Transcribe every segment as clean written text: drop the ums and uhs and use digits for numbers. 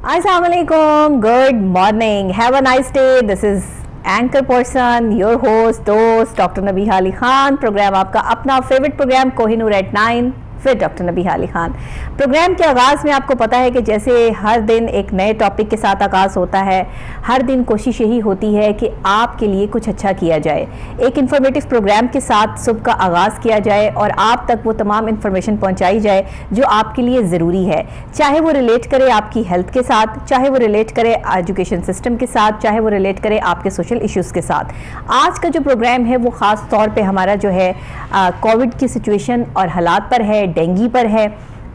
Assalamualaikum, good morning, have a nice day. This is anchor person, your host, दोस्त doctor Nabiha Ali Khan. Programme आपका अपना favourite programme Kohinoor eight 9 फिर doctor Nabiha Ali Khan. Programme के आगाज़ में आपको पता है कि जैसे हर दिन एक नए टॉपिक के साथ आगाज़ होता है, हर दिन कोशिश यही होती है कि आपके लिए कुछ अच्छा किया जाए, एक इन्फॉर्मेटिव प्रोग्राम के साथ सुबह का आगाज़ किया जाए और आप तक वो तमाम इन्फॉर्मेशन पहुंचाई जाए जो आपके लिए ज़रूरी है, चाहे वो रिलेट करे आपकी हेल्थ के साथ, चाहे वो रिलेट करे एजुकेशन सिस्टम के साथ, चाहे वो रिलेट करे आपके सोशल इश्यूज़ के साथ। आज का जो प्रोग्राम है वो ख़ास तौर पर हमारा जो है कोविड की सिचुएशन और हालात पर है, डेंगू पर है,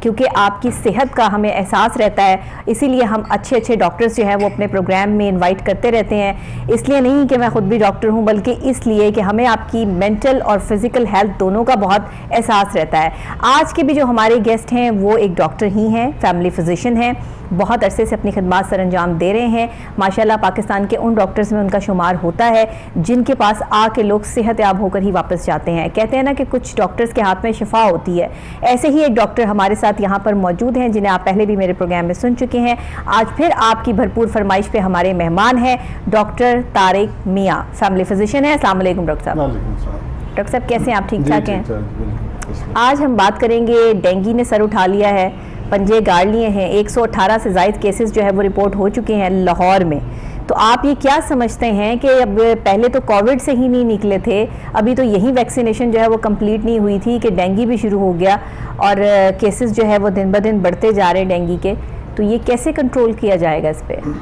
क्योंकि आपकी सेहत का हमें एहसास रहता है, इसीलिए हम अच्छे अच्छे डॉक्टर्स जो हैं वो अपने प्रोग्राम में इनवाइट करते रहते हैं। इसलिए नहीं कि मैं ख़ुद भी डॉक्टर हूं, बल्कि इसलिए कि हमें आपकी मेंटल और फिज़िकल हेल्थ दोनों का बहुत एहसास रहता है। आज के भी जो हमारे गेस्ट हैं वो एक डॉक्टर ही हैं, फैमिली फिजिशियन हैं, बहुत अरसे से अपनी खिदमत सर अंजाम दे रहे हैं। माशाल्लाह पाकिस्तान के उन डॉक्टर्स में उनका शुमार होता है जिनके पास आके लोग सेहतयाब होकर ही वापस जाते हैं। कहते हैं ना कि कुछ डॉक्टर्स के हाथ में शिफा होती है, ऐसे ही एक डॉक्टर हमारे साथ यहाँ पर मौजूद हैं जिन्हें आप पहले भी मेरे प्रोग्राम में सुन चुके हैं। आज फिर आपकी भरपूर फरमाइश पे हमारे मेहमान हैं डॉक्टर तारिक मियाँ, फैमिली फिजिशियन है। अस्सलाम वालेकुम डॉक्टर साहब। डॉक्टर साहब कैसे हैं आप? ठीक ठाक हैं। आज हम बात करेंगे, डेंगू ने सर उठा लिया है, पंजे गाड़ लिए हैं, 118 से ज़ायद केसेस जो है वो रिपोर्ट हो चुके हैं लाहौर में। तो आप ये क्या समझते हैं कि अब पहले तो कोविड से ही नहीं निकले थे, अभी तो यही वैक्सीनेशन जो है वो कंप्लीट नहीं हुई थी कि डेंगू भी शुरू हो गया और केसेस जो है वो दिन ब दिन बढ़ते जा रहे हैं डेंगू के, तो ये कैसे कंट्रोल किया जाएगा इस पर?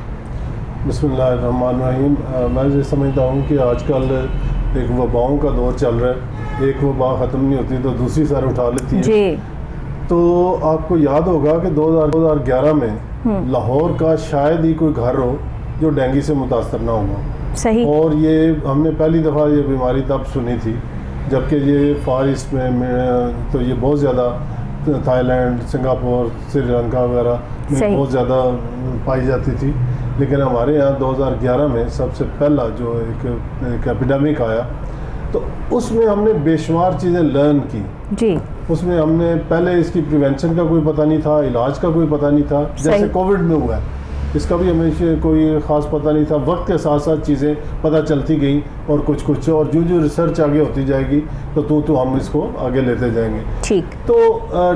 बिस्मिल्लाहिर्रहमानिर्रहीम। मैं ये समझता हूँ कि आजकल एक वबाओं का दौर चल रहा है, एक वबा ख़त्म नहीं होती तो दूसरी सर उठा लेती है जी। तो आपको याद होगा कि 2011 में लाहौर का शायद ही कोई घर हो जो डेंगू से मुतासर ना हुआ। सही। और ये हमने पहली दफ़ा ये बीमारी तब सुनी थी जबकि ये फार ईस्ट में तो ये बहुत ज़्यादा थाईलैंड, सिंगापुर, श्रीलंका वगैरह में बहुत ज़्यादा पाई जाती थी, लेकिन हमारे यहाँ 2011 में सबसे पहला जो एक एपिडेमिक आया तो उसमें हमने बेशुमार चीज़ें लर्न की जी। उसमें हमने पहले इसकी प्रिवेंशन का कोई पता नहीं था, इलाज का कोई पता नहीं था, जैसे कोविड में हुआ है इसका भी हमें कोई ख़ास पता नहीं था। वक्त के साथ साथ चीज़ें पता चलती गई और कुछ और जो रिसर्च आगे होती जाएगी तो हम इसको आगे लेते जाएंगे। ठीक। तो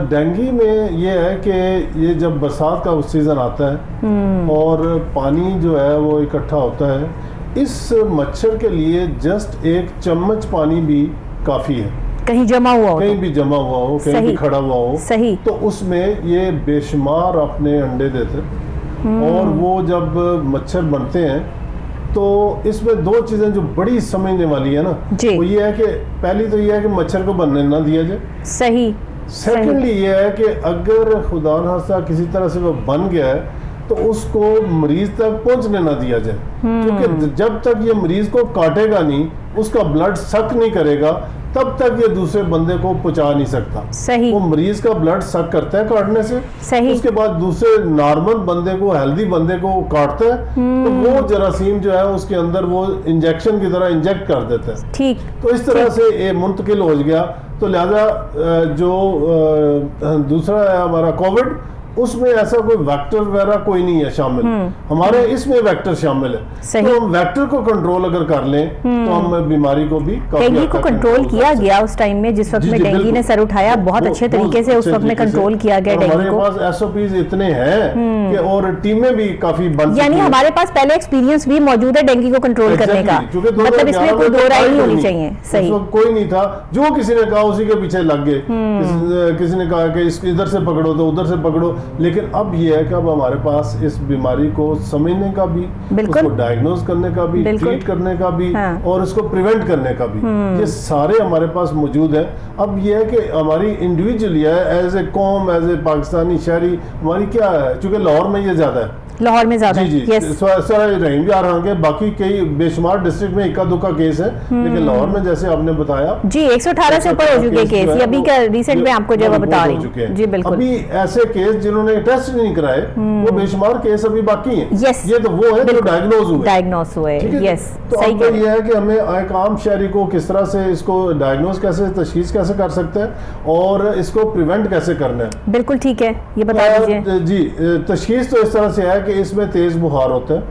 डेंगू में ये है कि ये जब बरसात का सीज़न आता है और पानी जो है वो इकट्ठा होता है, इस मच्छर के लिए जस्ट एक चम्मच पानी भी काफ़ी है, कहीं जमा हुआ हो, कहीं भी जमा हुआ हो, कहीं भी खड़ा हुआ हो, सही, तो उसमें ये बेशुमार अपने अंडे देते और वो जब मच्छर बनते हैं तो इसमें दो चीज़ें जो बड़ी समझने वाली है ना, वो ये है कि पहली तो ये है कि मच्छर को बनने ना दिया जाए, सही। सेकेंडली ये है कि अगर खुदा न खास्ता किसी तरह से वो बन गया है तो उसको मरीज तक पहुंचने ना दिया जाए, क्योंकि जब तक ये मरीज को काटेगा नहीं, उसका ब्लड सक नहीं करेगा, तब तक ये दूसरे बंदे को पहुंचा नहीं सकता। सही। वो मरीज का ब्लड सक करता है काटने से, सही। उसके बाद दूसरे नॉर्मल बंदे को, हेल्दी बंदे को काटता है तो वो जरासीम जो है उसके अंदर वो इंजेक्शन की तरह इंजेक्ट कर देता है। ठीक। तो इस तरह से ये मुंतकिल हो गया। तो लिहाजा जो दूसरा है हमारा कोविड, उसमें ऐसा कोई वेक्टर वगैरह कोई नहीं है शामिल, हमारे इसमें वेक्टर शामिल है। तो हम वेक्टर को कंट्रोल अगर कर लें तो हम बीमारी को भी डेंगू को कंट्रोल किया गया उस टाइम में जिस वक्त में डेंगू ने सर उठाया, बहुत अच्छे तरीके से उस वक्त में कंट्रोल किया गया डेंगू को। हमारे पास SOPs इतने हैं कि और टीमें भी काफी बन, यानी हमारे पास पहले एक्सपीरियंस भी मौजूद है डेंगू को कंट्रोल करने का, मतलब इसमें कोई दो राय नहीं होनी चाहिए। सही। कोई नहीं था, जो किसी ने कहा उसी के पीछे लग गए, किसी ने कहा कि इधर से पकड़ो तो उधर से पकड़ो, लेकिन अब ये है कि अब हमारे पास इस बीमारी को समझने का भी, उसको डायग्नोज करने का भी, ट्रीट करने का भी, हाँ। और इसको प्रिवेंट करने का भी, ये सारे हमारे पास मौजूद है। अब ये है कि हमारी इंडिविजुअली है, एज ए कौम, एज ए पाकिस्तानी शहरी, हमारी क्या है, चूंकि लाहौर में ये ज्यादा है, लाहौर में ज्यादा रहीम भी आ रहा है, बाकी कई बेशुमार डिस्ट्रिक्ट में इक्का दुक्का केस है, लेकिन लाहौर में जैसे आपने बताया जी 118 से ऊपर हो चुके केस, अभी का रिसेंट में आपको जो बता रही हूं जी। बिल्कुल। अभी ऐसे केस जिन्होंने टेस्ट नहीं कराए वो बेशुमार केस अभी बाकी हैं। यस। ये तो वो है जो डायग्नोज हुए। यस। सही। तो ये है कि हमें एक आम शहरी को किस तरह से इसको डायग्नोज कैसे, तशखीस कैसे कर सकते हैं और इसको प्रिवेंट कैसे करना है। बिल्कुल ठीक है, ये बता दीजिए जी। तशखीस तो इस तरह से है कि इसमें तेज बुखार होता है,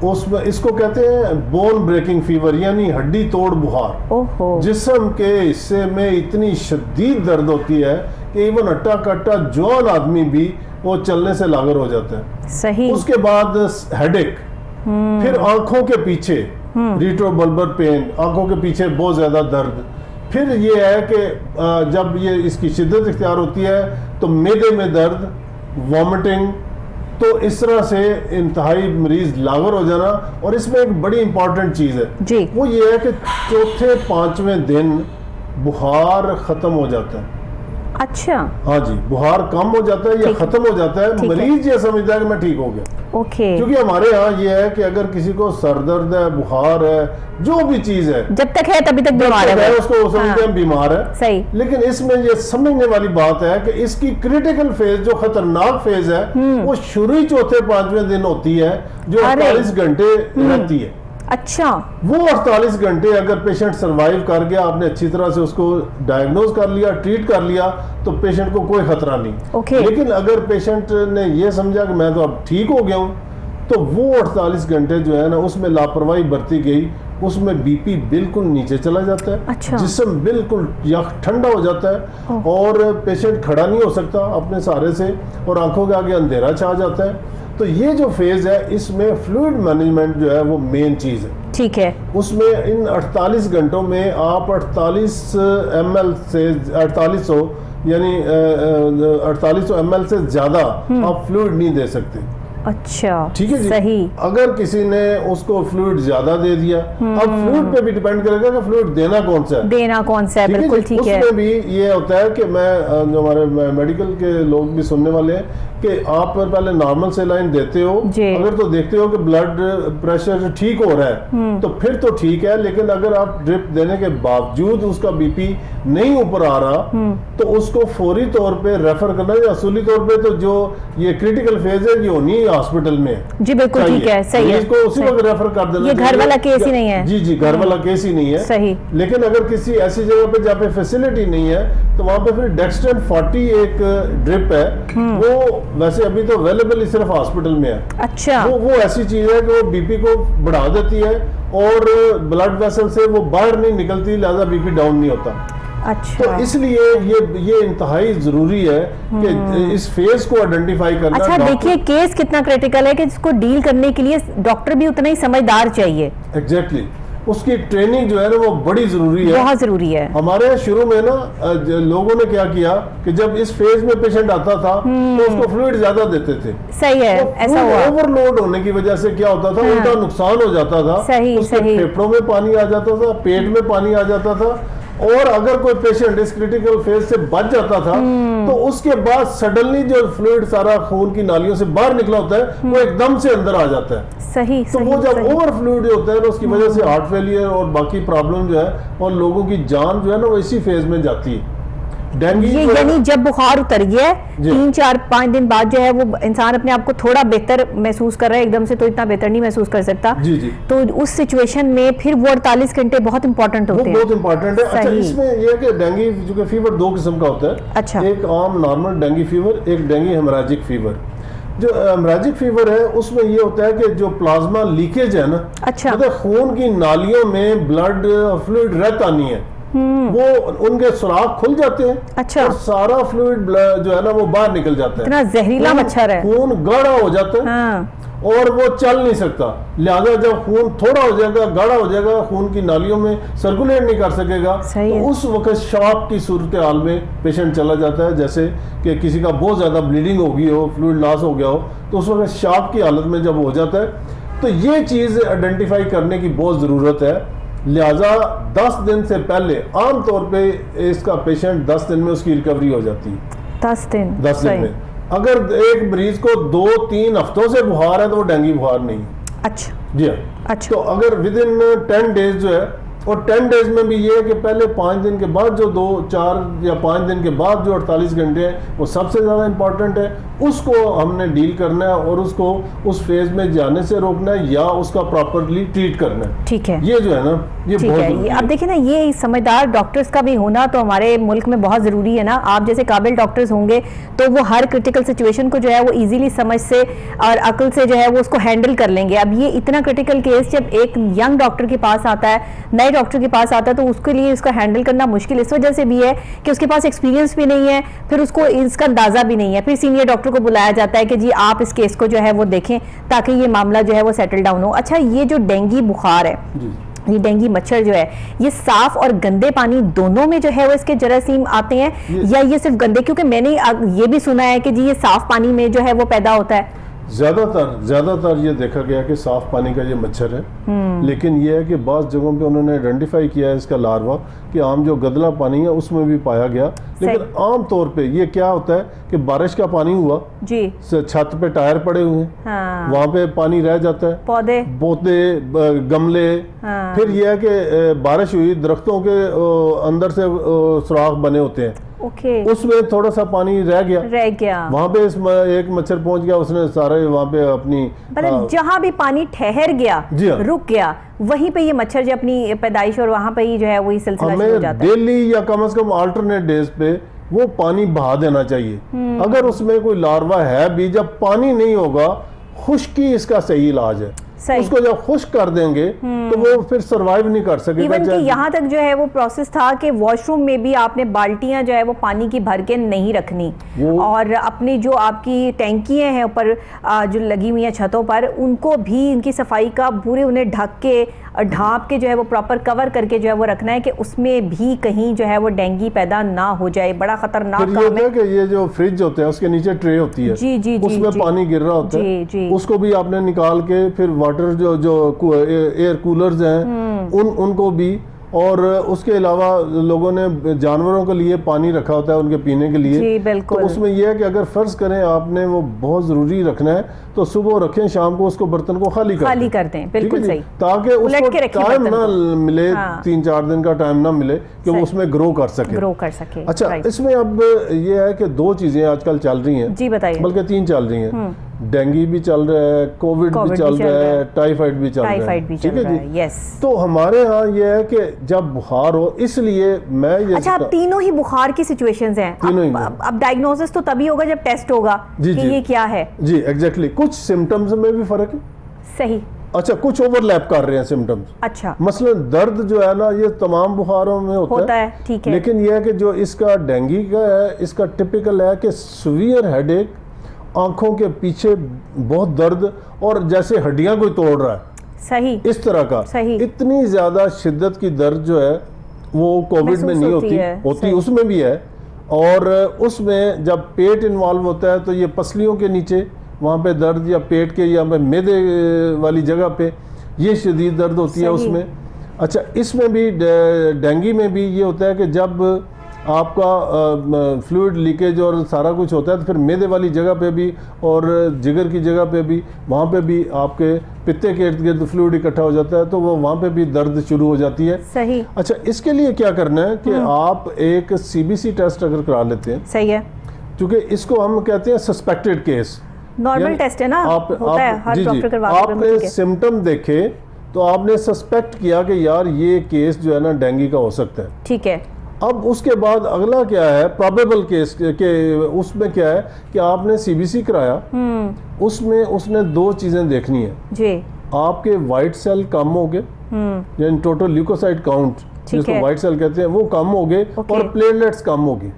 उसमें इसको कहते हैं बोन ब्रेकिंग फीवर, यानी हड्डी तोड़ बुखार। ओहो। जिस्म के हिस्से में इतनी शदीद दर्द होती है कि इवन अट्टा कट्टा जवान आदमी भी वो चलने से लागर हो जाता है। सही। उसके बाद हेडेक, फिर आंखों के पीछे रिट्रोबल्बर पेन, आंखों के पीछे बहुत ज्यादा दर्द। फिर ये है कि जब ये इसकी शिद्दत इख्तियार होती है तो मैदे में दर्द, वॉमिटिंग, तो इस तरह से इंतहाई मरीज लागर हो जाना। और इसमें एक बड़ी इंपॉर्टेंट चीज है जी। वो ये है कि चौथे पांचवें दिन बुखार खत्म हो जाता है। अच्छा। हाँ जी, बुखार कम हो जाता है या खत्म हो जाता है, मरीज ये समझता है कि मैं ठीक हो गया। ओके। क्योंकि हमारे यहाँ ये है कि अगर किसी को सर दर्द है, बुखार है, जो भी चीज है, जब तक है तभी तक बीमार है, उसको समझते हैं बीमार है। सही। लेकिन इसमें ये समझने वाली बात है कि इसकी क्रिटिकल फेज, जो खतरनाक फेज है, वो शुरू ही चौथे पांचवें दिन होती है, जो 48 घंटे रहती है। अच्छा। वो 48 घंटे अगर पेशेंट सरवाइव कर गया, आपने अच्छी तरह से उसको डायग्नोज कर लिया, ट्रीट कर लिया, तो पेशेंट को कोई खतरा नहीं। ओके। लेकिन अगर पेशेंट ने ये समझा कि मैं तो अब ठीक हो गया हूं, तो वो 48 घंटे जो है ना, उसमें लापरवाही बरती गई, उसमें बीपी बिल्कुल नीचे चला जाता है। अच्छा। जिस्म बिल्कुल ठंडा हो जाता है और पेशेंट खड़ा नहीं हो सकता अपने सहारे से, और आंखों के आगे अंधेरा छा जाता है। तो ये जो फेज है, इसमें फ्लूइड मैनेजमेंट जो है वो मेन चीज है। ठीक है। उसमें इन 48 घंटों में आप 48 ml से 4800 यानी 4800 ml से ज्यादा आप फ्लूइड नहीं दे सकते। अच्छा। ठीक है जी। सही। अगर किसी ने उसको फ्लूइड ज्यादा दे दिया, अब फ्लूइड पे भी डिपेंड करेगा कि फ्लूइड देना कौन सा है। देना कौन सा है, बिल्कुल ठीक है। उसमें भी ये होता है कि मैं, जो हमारे मेडिकल के लोग भी सुनने वाले हैं, कि आप पहले नॉर्मल सेलाइन देते हो, अगर तो देखते हो कि ब्लड प्रेशर ठीक हो रहा है तो फिर तो ठीक है। लेकिन अगर आप ड्रिप देने के बावजूद उसका बीपी नहीं ऊपर आ रहा, तो उसको फौरी तौर पे रेफर करना, या असूली तौर पे तो जो ये क्रिटिकल फेज है, ये होनी हॉस्पिटल में। जी बिल्कुल ठीक है, सही है। इसको उसी वक्त रेफर कर देना, ये घर वाला केस ही नहीं है। जी जी, घर वाला केस ही नहीं है। सही। लेकिन अगर किसी ऐसी जगह पे जहाँ पे फैसिलिटी नहीं है, तो वहां पे फिर डेक्सट्रन 40 एक ड्रिप है, वो वैसे अभी तो अवेलेबल सिर्फ हॉस्पिटल में है। अच्छा। वो ऐसी चीज है कि वो बीपी को बढ़ा देती है और ब्लड वेसल से वो बाहर नहीं निकलती, लिहाजा बीपी डाउन नहीं होता। अच्छा। तो इसलिए ये इंतहाई जरूरी है कि इस फेज को आइडेंटिफाई करना। अच्छा, देखिए केस कितना क्रिटिकल है कि इसको डील करने के लिए डॉक्टर भी उतना ही समझदार चाहिए। एग्जैक्टली। उसकी ट्रेनिंग जो है ना वो बड़ी जरूरी है, बहुत जरूरी है। हमारे शुरू में ना लोगों ने क्या किया कि जब इस फेज में पेशेंट आता था तो उसको फ्लूइड ज्यादा देते थे। सही है, ऐसा हुआ। ओवरलोड होने की वजह से क्या होता था, उनका नुकसान हो जाता था। सही, उसके सही। फेफड़ों में पानी आ जाता था, पेट में पानी आ जाता था, और अगर कोई पेशेंट इस क्रिटिकल फेज से बच जाता था तो उसके बाद सडनली जो फ्लूइड सारा खून की नालियों से बाहर निकला होता है, वो एकदम से अंदर आ जाता है। सही। तो वो जब ओवर फ्लूइड होता है ना, उसकी वजह से हार्ट फेलियर और बाकी प्रॉब्लम जो है, और लोगों की जान जो है ना वो इसी फेज में जाती है। ये यानी जब बुखार उतर गया है, 3, 4, 5 दिन बाद जो है वो इंसान अपने आप को थोड़ा बेहतर महसूस कर रहा है, एकदम से तो इतना बेहतर नहीं महसूस कर सकता। जी जी। तो उस सिचुएशन में फिर वो 48 घंटे बहुत इंपॉर्टेंट होते हैं। बहुत इंपॉर्टेंट है। अच्छा, इसमें यह है कि डेंगू जो कि फीवर 2 किस्म का होता है। अच्छा। एक आम नॉर्मल डेंगू फीवर, एक डेंगू हेमोरेजिक फीवर। जो हेमोरेजिक फीवर है उसमें ये होता है कि जो प्लाज्मा लीकेज है ना, अच्छा, मतलब खून की नालियों में ब्लड फ्लूइड रहता नहीं है, वो उनके सुराख खुल जाते हैं। अच्छा। और सारा फ्लूइड जो है ना वो बाहर निकल जाता है। इतना जहरीला मच्छर है। खून गाढ़ा हो जाता है। हाँ। और वो चल नहीं सकता, लिहाजा जब खून थोड़ा हो जाएगा, गाढ़ा हो जाएगा, खून की नालियों में सर्कुलेट नहीं कर सकेगा, तो उस वक्त शॉक की सूरत हाल में पेशेंट चला जाता है। जैसे कि किसी का बहुत ज़्यादा ब्लीडिंग हो गई हो, फ्लूइड लॉस हो गया हो, तो उस वक्त शॉक की हालत में जब हो जाता है, तो ये चीज़ आइडेंटिफाई करने की बहुत ज़रूरत है। लिहाजा 10 दिन से पहले आमतौर पे इसका पेशेंट 10 दिन में उसकी रिकवरी हो जाती है। 10 दिन? 10 दिन में। अगर एक मरीज को 2-3 हफ्तों से बुखार है तो वो डेंगू बुखार नहीं है। अच्छा जी हाँ। अच्छा। तो अगर विद इन 10 डेज जो है और 10 डेज में भी ये है कि पहले 5 दिन के बाद जो 2, 4 या 5 दिन के बाद जो 48 घंटे हैं वो सबसे ज़्यादा इंपॉर्टेंट है, उसको हमने डील करना है और उसको उस फेज में जाने से रोकना है या उसका प्रॉपरली ट्रीट करना है। ठीक है, ये जो है ना ये ठीक बहुत है। जरूरी है। अब देखिए ना, ये समझदार डॉक्टर्स का भी होना तो हमारे मुल्क में बहुत ज़रूरी है ना। आप जैसे काबिल डॉक्टर्स होंगे तो वो हर क्रिटिकल सिचुएशन को जो है वो इजीली समझ से और अक्ल से जो है वो उसको हैंडल कर लेंगे। अब ये इतना क्रिटिकल केस जब एक यंग डॉक्टर के पास आता है, नए डॉक्टर के पास आता है, तो उसके लिए इसका हैंडल करना मुश्किल इस वजह से भी है कि उसके पास एक्सपीरियंस भी नहीं है, फिर उसको इसका अंदाजा भी नहीं है। फिर सीनियर डॉक्टर को बुलाया जाता है कि जी आप इस केस को जो है वो देखें ताकि ये मामला जो है वो सेटल डाउन हो। अच्छा, ये जो डेंगू बुखार है, ये डेंगू मच्छर जो है, ये साफ और गंदे पानी दोनों में जो है वो इसके जरासीम आते हैं या ये सिर्फ गंदे? क्योंकि मैंने ये भी सुना है कि जी ये साफ पानी में जो है वो पैदा होता है। ज्यादातर ये देखा गया कि साफ पानी का ये मच्छर है, लेकिन ये है कि बाज़ जगहों पे उन्होंने आइडेंटिफाई किया है इसका लार्वा कि आम जो गदला पानी है उसमें भी पाया गया। लेकिन आम तौर पे ये क्या होता है कि बारिश का पानी हुआ जी, छत पे टायर पड़े हुए हैं, हाँ, वहाँ पे पानी रह जाता है, पौधे गमले, हाँ, फिर यह है कि बारिश हुई, दरख्तों के अंदर से सुराख बने होते हैं, उसमें थोड़ा सा पानी रह गया वहाँ पे एक मच्छर पहुंच गया, उसने सारे वहाँ पे अपनी मतलब जहाँ भी पानी ठहर गया, रुक गया, वहीं पे ये मच्छर जो अपनी पैदाइश और वहाँ पे ही जो है वही सिलसिला शुरू हो जाता है। डेली या कम से कम अल्टरनेट डेज पे वो पानी बहा देना चाहिए। अगर उसमें कोई लार्वा है भी, जब पानी नहीं होगा, खुश्की इसका सही इलाज है। उसको जब खुश्क कर देंगे तो वो फिर सरवाइव नहीं कर सकेगा। इवन कि यहाँ तक जो है वो प्रोसेस था कि वॉशरूम में भी आपने बाल्टियां जो है वो पानी की भर के नहीं रखनी, और अपनी जो आपकी टैंकियां हैं ऊपर जो लगी हुई हैं छतों पर, उनको भी इनकी सफाई का पूरे उन्हें ढक के ढांप के जो है वो प्रॉपर कवर करके जो है वो रखना है कि उसमें भी कहीं जो है वो डेंगू पैदा ना हो जाए। बड़ा खतरनाक काम है कि ये जो फ्रिज होता है उसके नीचे ट्रे होती है, जी, उसमें पानी गिर रहा होता है, उसको भी आपने निकाल के फिर वाटर जो एयर कूलर्स हैं उनको भी, और उसके अलावा लोगों ने जानवरों के लिए पानी रखा होता है उनके पीने के लिए, तो उसमें यह है कि अगर फर्ज करें आपने वो बहुत जरूरी रखना है तो सुबह रखें, शाम को उसको बर्तन को खाली कर दें, बिल्कुल सही, ताकि उसको टाइम ना मिले, 3-4 दिन का टाइम ना मिले कि वो उसमें ग्रो कर सके। अच्छा, इसमें अब ये है कि 2 चीजें आजकल चल रही हैं, जी बताइए, बल्कि 3 चल रही हैं। डेंगू भी चल रहा है, कोविड भी चल रहा है, टाइफाइड भी चल रहा है, ठीक है जी। तो हमारे यहाँ ये है कि जब बुखार हो, इसलिए मैं ये अच्छा, अब तीनों ही बुखार की सिचुएशंस हैं, अब डायग्नोसिस तो तभी होगा जब टेस्ट होगा कि ये क्या है। जी एग्जैक्टली, कुछ सिम्टम्स में भी फर्क है, सही। अच्छा, कुछ ओवरलैप कर रहे हैं सिम्टम्स। अच्छा, मसलन दर्द जो है ना, ये तमाम बुखारों में होता है, ठीक है, लेकिन ये है कि जो इसका डेंगू का है, इसका टिपिकल है कि सीवियर हेडेक, आंखों के पीछे बहुत दर्द, और जैसे हड्डियां कोई तोड़ रहा है, सही, इस तरह का, सही। इतनी ज्यादा शिद्दत की दर्द जो है वो कोविड में नहीं होती उसमें भी है। और उसमें जब पेट इन्वॉल्व होता है तो ये पसलियों के नीचे वहाँ पे दर्द, या पेट के या मैदे वाली जगह पे ये शदीद दर्द होती है उसमें। अच्छा, इसमें भी डेंगू में भी ये होता है कि जब आपका फ्लूइड लीकेज और सारा कुछ होता है तो फिर मैदे वाली जगह पे भी और जिगर की जगह पे भी, वहाँ पे भी आपके पित्ते के इर्द गिर्द फ्लूइड इकट्ठा हो जाता है, तो वो वहाँ पे भी दर्द शुरू हो जाती है, सही। अच्छा, इसके लिए क्या करना है कि आप एक CBC टेस्ट अगर करा लेते हैं, सही है, क्योंकि इसको हम कहते हैं सस्पेक्टेड केस, नॉर्मल टेस्ट है ना, होता है, हर डॉक्टर करवाता है। आपने सिम्टम देखे तो आपने सस्पेक्ट किया कि यार ये केस जो है ना डेंगू का हो सकता है, ठीक है। अब उसके बाद अगला क्या है, प्रोबेबल केस के, उसमें क्या है कि आपने CBC कराया, उसमें उसने 2 चीजें देखनी है जी, आपके वाइट सेल कम हो गए, यानी टोटल ल्यूकोसाइट काउंट जिसको वाइट सेल कहते हैं वो कम हो गए, और प्लेटलेट्स कम हो गई,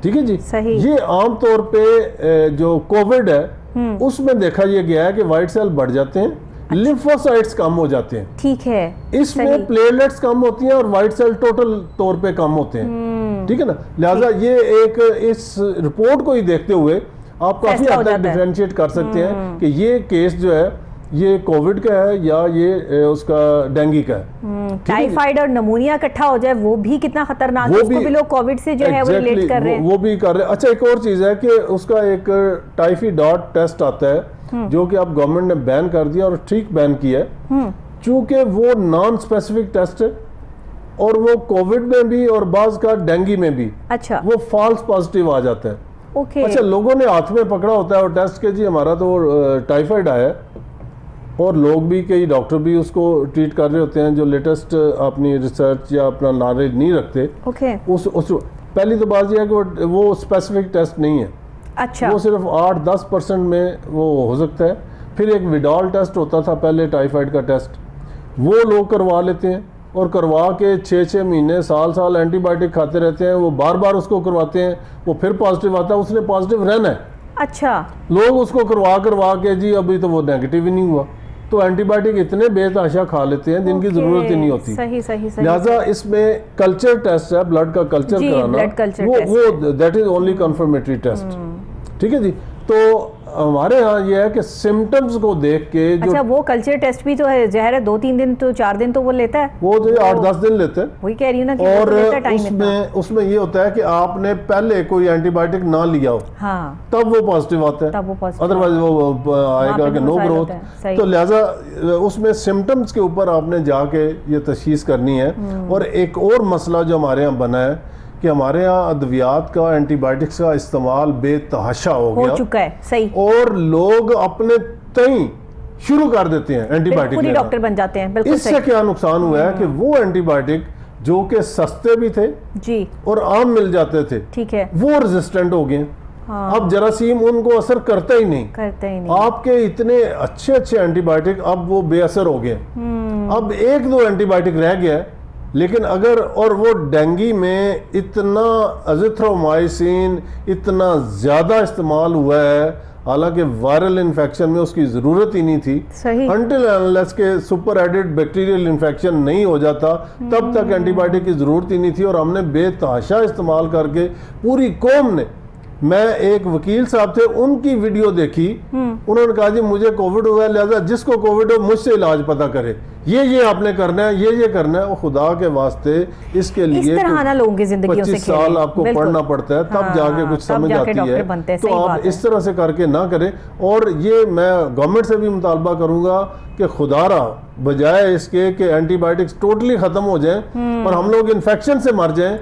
ठीक है जी, सही। ये आमतौर पे जो कोविड है उसमें देखा यह गया है कि वाइट सेल बढ़ जाते हैं, लिम्फोसाइट्स कम हो जाते हैं, ठीक है, इसमें प्लेटलेट्स कम होती हैं और व्हाइट सेल टोटल तौर पे कम होते हैं, ठीक है ना। लिहाजा ये एक इस रिपोर्ट को ही देखते हुए आप काफी हद तक डिफरेंशिएट कर सकते हैं कि ये केस जो है ये कोविड का है या ये उसका डेंगू का है। टाइफाइड और नमूनिया इकट्ठा हो जाए वो भी कितना खतरनाक है, उसको भी लोग कोविड से जो है वो रिलेट कर रहे हैं, वो भी कर रहे हैं। अच्छा, एक और चीज है कि उसका एक टाइफी डॉट टेस्ट आता है जो कि अब गवर्नमेंट ने बैन कर दिया और ठीक बैन किया है, चूंकि वो नॉन स्पेसिफिक टेस्ट है और वो कोविड में भी और बाज का डेंगू में भी अच्छा वो फॉल्स पॉजिटिव आ जाता है। ओके अच्छा, लोगों ने हाथ में पकड़ा होता है और टेस्ट के जी हमारा तो टाइफाइड आया है, और लोग भी, कई डॉक्टर भी उसको ट्रीट कर रहे होते हैं जो लेटेस्ट अपनी रिसर्च या अपना नॉलेज नहीं रखते। ओके उस पहली तो बात यह है कि वो स्पेसिफिक टेस्ट नहीं है, अच्छा वो सिर्फ 8-10% में वो हो सकता है। फिर एक विडॉल टेस्ट होता था पहले, टाइफाइड का टेस्ट, वो लोग करवा लेते हैं और करवा के 6-6 महीने साल एंटीबायोटिक खाते रहते हैं, वो बार बार उसको करवाते हैं, वो फिर पॉजिटिव आता है, उसने पॉजिटिव रहना है। अच्छा, लोग उसको करवा के जी अभी तो वो नेगेटिव ही नहीं हुआ, तो एंटीबायोटिक इतने बेतहाशा खा लेते हैं जिनकी जरूरत ही नहीं होती। सही सही सही। लिहाजा इसमें कल्चर टेस्ट है, ब्लड का कल्चर कराना, वो that is only confirmatory test. ठीक है जी। तो हमारे यहाँ ये है कि सिम्टम्स को देख के जो, अच्छा वो कल्चर टेस्ट भी तो है, जहर है 2-3 दिन तो 4 दिन तो वो लेता है, वो तो 8-10 दिन लेते हैं। वही कह रही हूँ ना कि और वो तो लेता टाइम उसमें ये होता है कि आपने पहले कोई एंटीबायोटिक ना लिया हो, हाँ तब वो पॉजिटिव आता है, तब वो पॉजिटिव, अदरवाइज वो आएगा कि नो ग्रोथ। तो लिहाजा उसमें सिम्टम्स के ऊपर आपने जाके ये तशखीस करनी है। और एक और मसला जो हमारे यहाँ बना है कि हमारे यहाँ अद्वियात का, एंटीबायोटिक्स का इस्तेमाल बेतहाशा हो चुका है। सही। और लोग अपने तई शुरू कर देते हैं एंटीबायोटिक लेना, डॉक्टर बन जाते हैं। बिल्कुल इससे क्या नुकसान हुआ है कि वो एंटीबायोटिक जो कि सस्ते भी थे जी और आम मिल जाते थे, ठीक है, वो रेजिस्टेंट हो गए। हाँ। अब जरासीम उनको असर करता ही नहीं, आपके इतने अच्छे एंटीबायोटिक अब वो बेअसर हो गए। अब 1-2 एंटीबायोटिक रह गया है, लेकिन अगर, और वो डेंगू में इतना अजिथ्रोमाइसिन इतना ज़्यादा इस्तेमाल हुआ है, हालांकि वायरल इन्फेक्शन में उसकी ज़रूरत ही नहीं थी। अनटिल अनलेस के सुपर एडेड बैक्टीरियल इन्फेक्शन नहीं हो जाता, तब तक एंटीबायोटिक की ज़रूरत ही नहीं थी। और हमने बेतहाशा इस्तेमाल करके पूरी कौम ने, मैं एक वकील साहब थे, उनकी वीडियो देखी, उन्होंने कहा जी मुझे कोविड हुआ है, लिहाजा जिसको कोविड हो मुझसे इलाज पता करे, ये आपने करना है, ये करना है। और खुदा के वास्ते इसके लिए 25 साल आपको पढ़ना पड़ता है, तब जाके कुछ समझ आती है। तो आप इस तरह से करके ना करें। और ये मैं गवर्नमेंट से भी मुतालबा करूंगा कि खुदारा बजाय इसके कि एंटीबायोटिक्स टोटली खत्म हो जाएं और हम लोग इन्फेक्शन से मर जाएं,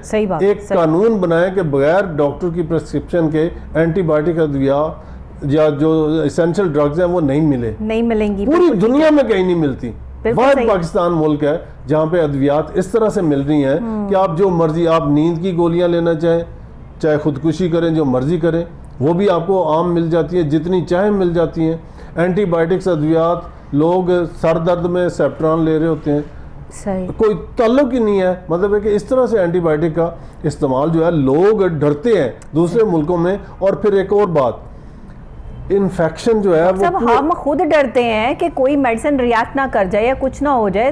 एक कानून बनाएं कि बगैर डॉक्टर की प्रिस्क्रिप्शन के एंटीबायोटिक अद्विया या जो एसेंशियल ड्रग्स हैं वो नहीं मिलेंगी। पूरी दुनिया में कहीं नहीं मिलती। वाहिद पाकिस्तान मुल्क है जहाँ पे अद्वियात इस तरह से मिल रही हैं कि आप जो मर्जी, आप नींद की गोलियां लेना चाहें, चाहे खुदकुशी करें, जो मर्जी करें, वो भी आपको आम मिल जाती है, जितनी चाहे मिल जाती हैं। एंटीबायोटिक्स अद्वियात, लोग सर दर्द में सेप्ट्रॉन ले रहे होते हैं, सही, कोई ताल्लुक ही नहीं है। मतलब है कि इस तरह से एंटीबायोटिक का इस्तेमाल जो है, लोग डरते हैं दूसरे मुल्कों में। और फिर एक और बात, इन्फेक्शन जो है वो हम खुद डरते हैं कि कोई मेडिसिन रिएक्ट ना कर जाए या कुछ ना हो जाए,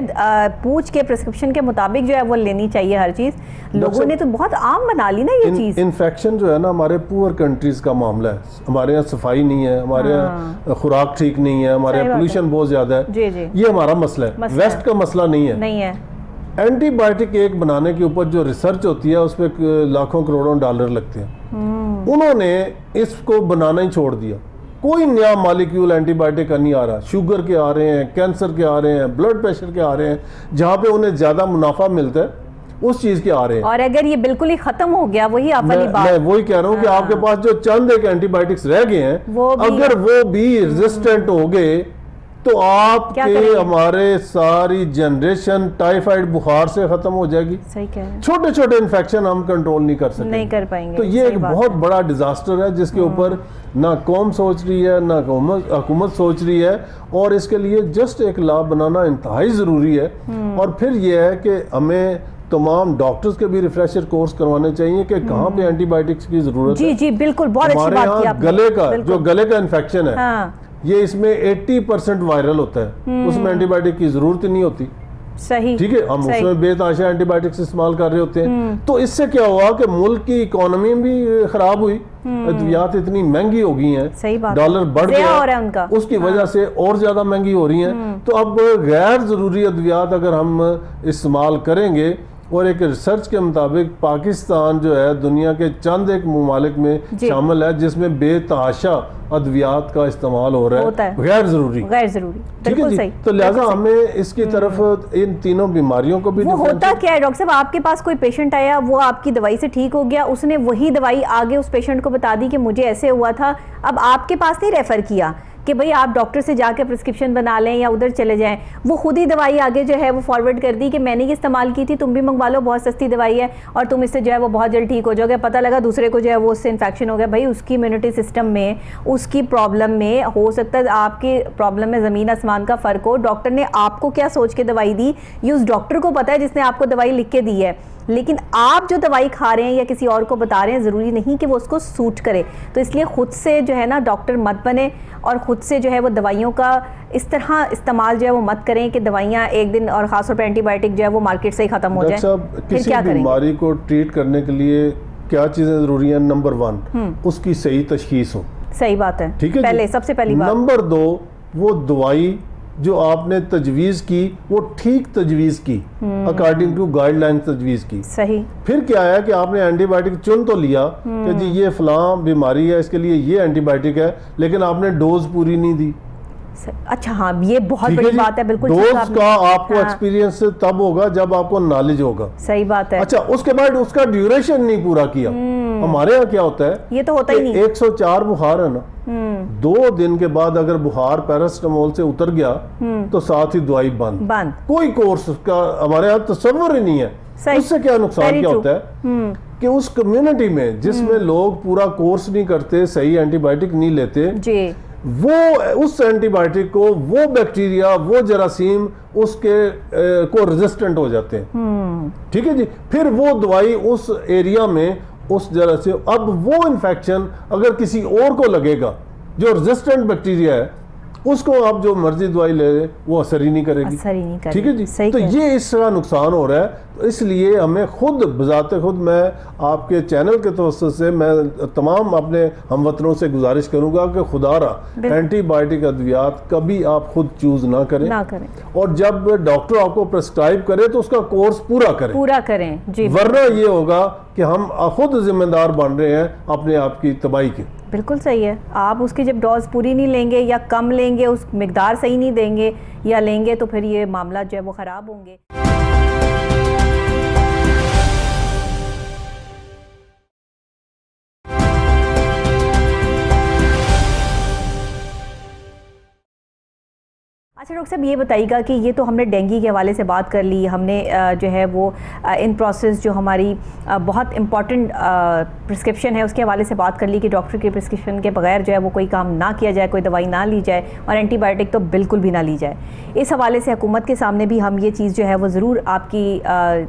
पूछ के प्रिस्क्रिप्शन के मुताबिक जो है वो लेनी चाहिए हर चीज। लोगों ने तो बहुत आम बना ली ना ये चीज। इन्फेक्शन जो है ना, हमारे पुअर कंट्रीज का मामला है। हमारे यहाँ सफाई नहीं है, हमारे यहाँ खुराक ठीक नहीं है, हमारे यहाँ पोल्यूशन बहुत ज्यादा है। जी जी, ये हमारा मसला है, वेस्ट का मसला नहीं है। एंटीबायोटिक एक बनाने के ऊपर जो रिसर्च होती है उस पर लाखों करोड़ों डॉलर लगते हैं। उन्होंने इसको बनाना ही छोड़ दिया। कोई नया मॉलिक्यूल एंटीबायोटिक का नहीं आ रहा। शुगर के आ रहे हैं, कैंसर के आ रहे हैं, ब्लड प्रेशर के आ रहे हैं, जहाँ पे उन्हें ज्यादा मुनाफा मिलता है उस चीज के आ रहे हैं। और अगर ये बिल्कुल ही खत्म हो गया, वही आप वाली बात, मैं वही कह रहा हूँ कि आपके पास जो चंद एक एंटीबायोटिक्स रह गए हैं, अगर वो भी रेजिस्टेंट हो गए तो आपके, हमारे सारी जनरेशन टाइफाइड बुखार से खत्म हो जाएगी। सही कह रहे हैं। छोटे छोटे इन्फेक्शन हम कंट्रोल नहीं कर सकते, नहीं कर पाएंगे। तो ये एक बहुत बड़ा डिजास्टर है जिसके ऊपर ना कौम सोच रही है, ना हुकूमत सोच रही है। और इसके लिए जस्ट एक लॉ बनाना इंतहाई ज़रूरी है। और फिर ये है कि हमें तमाम डॉक्टर्स के भी रिफ्रेशर कोर्स करवाने चाहिए कि कहाँ पे एंटीबायोटिक्स की जरूरत है। जी जी बिल्कुल, बहुत अच्छी बात की आपने। गले का इन्फेक्शन है, ये इसमें 80% वायरल होता है, उसमें एंटीबायोटिक की जरूरत ही नहीं होती। सही, ठीक है, हम उसमें बेतहाशा एंटीबायोटिक्स इस्तेमाल कर रहे होते हैं। तो इससे क्या हुआ कि मुल्क की इकोनॉमी भी खराब हुई, अद्वियात इतनी महंगी हो गई हैं, डॉलर बढ़ गया, उसकी वजह से और ज्यादा महंगी हो रही हैं। तो अब गैर जरूरी अद्वियात अगर हम इस्तेमाल करेंगे और एक रिसर्च के मुताबिक पाकिस्तान जो है दुनिया के चंद एक ममालिक में शामिल है जिसमें बेतहाशा अद्वियात का इस्तेमाल हो रहा है गैर जरूरी। ठीक है जी। तो लिहाजा हमें इसकी तरफ इन तीनों बीमारियों को भी वो होता क्या है डॉक्टर साहब, आपके पास कोई पेशेंट आया, वो आपकी दवाई से ठीक हो गया, उसने वही दवाई आगे उस पेशेंट को बता दी कि मुझे ऐसे हुआ था, अब आपके पास नहीं रेफर किया कि भाई आप डॉक्टर से जाकर प्रिस्क्रिप्शन बना लें या उधर चले जाएं, वो खुद ही दवाई आगे जो है वो फॉरवर्ड कर दी कि मैंने ये इस्तेमाल की थी, तुम भी मंगवा लो, बहुत सस्ती दवाई है और तुम इससे जो है वो बहुत जल्द ठीक हो जाओगे। पता लगा दूसरे को जो है वो उससे इन्फेक्शन हो गया। भाई उसकी इम्यूनिटी सिस्टम में, उसकी प्रॉब्लम में हो सकता है आपके प्रॉब्लम में ज़मीन आसमान का फ़र्क हो। डॉक्टर ने आपको क्या सोच के दवाई दी ये उस डॉक्टर को पता है जिसने आपको दवाई लिख के दी है, लेकिन आप जो दवाई खा रहे हैं या किसी और को बता रहे हैं ज़रूरी नहीं कि वो उसको सूट करे। तो इसलिए ख़ुद से जो है ना डॉक्टर मत बने और ख़ुद से जो है वो दवाइयों का इस तरह इस्तेमाल जो है वो मत करें कि दवाइयाँ एक दिन और ख़ासतौर पर एंटीबायोटिक जो है वो मार्केट से ही ख़त्म हो जाए। किसी बीमारी को ट्रीट करने के लिए क्या चीज़ें ज़रूरी हैं? नंबर 1 उसकी सही तशखीस हो। सही बात है, ठीक है, पहले सबसे पहली बात। नंबर 2 वो दवाई जो आपने तजवीज़ की वो ठीक तजवीज़ की, अकॉर्डिंग टू गाइडलाइन तजवीज़ की। सही। फिर क्या है कि आपने एंटीबायोटिक चुन तो लिया कि जी ये फलां बीमारी है, इसके लिए ये एंटीबायोटिक है, लेकिन आपने डोज पूरी नहीं दी। अच्छा हाँ, ये बहुत बड़ी बात है। बिल्कुल डोज का आपको एक्सपीरियंस तब होगा जब आपको नॉलेज होगा। सही बात है। अच्छा, उसके बाद उसका ड्यूरेशन नहीं पूरा किया। हमारे यहाँ क्या होता है, ये तो होता ही नहीं। 104 बुखार है ना, 2 दिन के बाद अगर बुखार पैरासिटामोल से उतर गया तो साथ ही दवाई बंद। कोई कोर्स का हमारे यहाँ तस्वर ही नहीं है। उससे क्या नुकसान क्या होता है कि उस कम्युनिटी में जिसमें लोग पूरा कोर्स नहीं करते, सही एंटीबायोटिक नहीं लेते जी, वो उस एंटीबायोटिक को वो बैक्टीरिया, वो जरासीम उसके को रेजिस्टेंट हो जाते हैं। ठीक है जी। फिर वो दवाई उस एरिया में उस जरासीम, अब वो इन्फेक्शन अगर किसी और को लगेगा जो रेजिस्टेंट बैक्टीरिया है, उसको आप जो मर्जी दवाई ले लें वो असर ही नहीं करेगी। ठीक है जी। तो ये इसका नुकसान हो रहा है। तो इसलिए हमें खुद बजाते खुद, मैं आपके चैनल के तवज्जुह से मैं तमाम अपने हमवतनों से गुजारिश करूंगा कि खुदारा एंटीबायोटिक अद्वियात कभी आप खुद चूज ना करें और जब डॉक्टर आपको प्रिस्क्राइब करे तो उसका कोर्स पूरा करें जी। वरना ये होगा कि हम खुद जिम्मेदार बन रहे हैं अपने आप की तबाही के। बिल्कुल सही है। आप उसकी जब डोज पूरी नहीं लेंगे या कम लेंगे, उस मिकदार सही नहीं देंगे या लेंगे, तो फिर ये मामला जो है वो ख़राब होंगे। अच्छा डॉक्टर साहब, ये बताइएगा कि ये तो हमने डेंगू के हवाले से बात कर ली, हमने जो है वो इन प्रोसेस जो हमारी बहुत इम्पॉर्टेंट प्रिस्क्रिप्शन है उसके हवाले से बात कर ली कि डॉक्टर के प्रिस्क्रिप्शन के बगैर जो है वो कोई काम ना किया जाए, कोई दवाई ना ली जाए और एंटीबायोटिक तो बिल्कुल भी ना ली जाए। इस हवाले से हुकूमत के सामने भी हम ये चीज़ जो है वो ज़रूर आपकी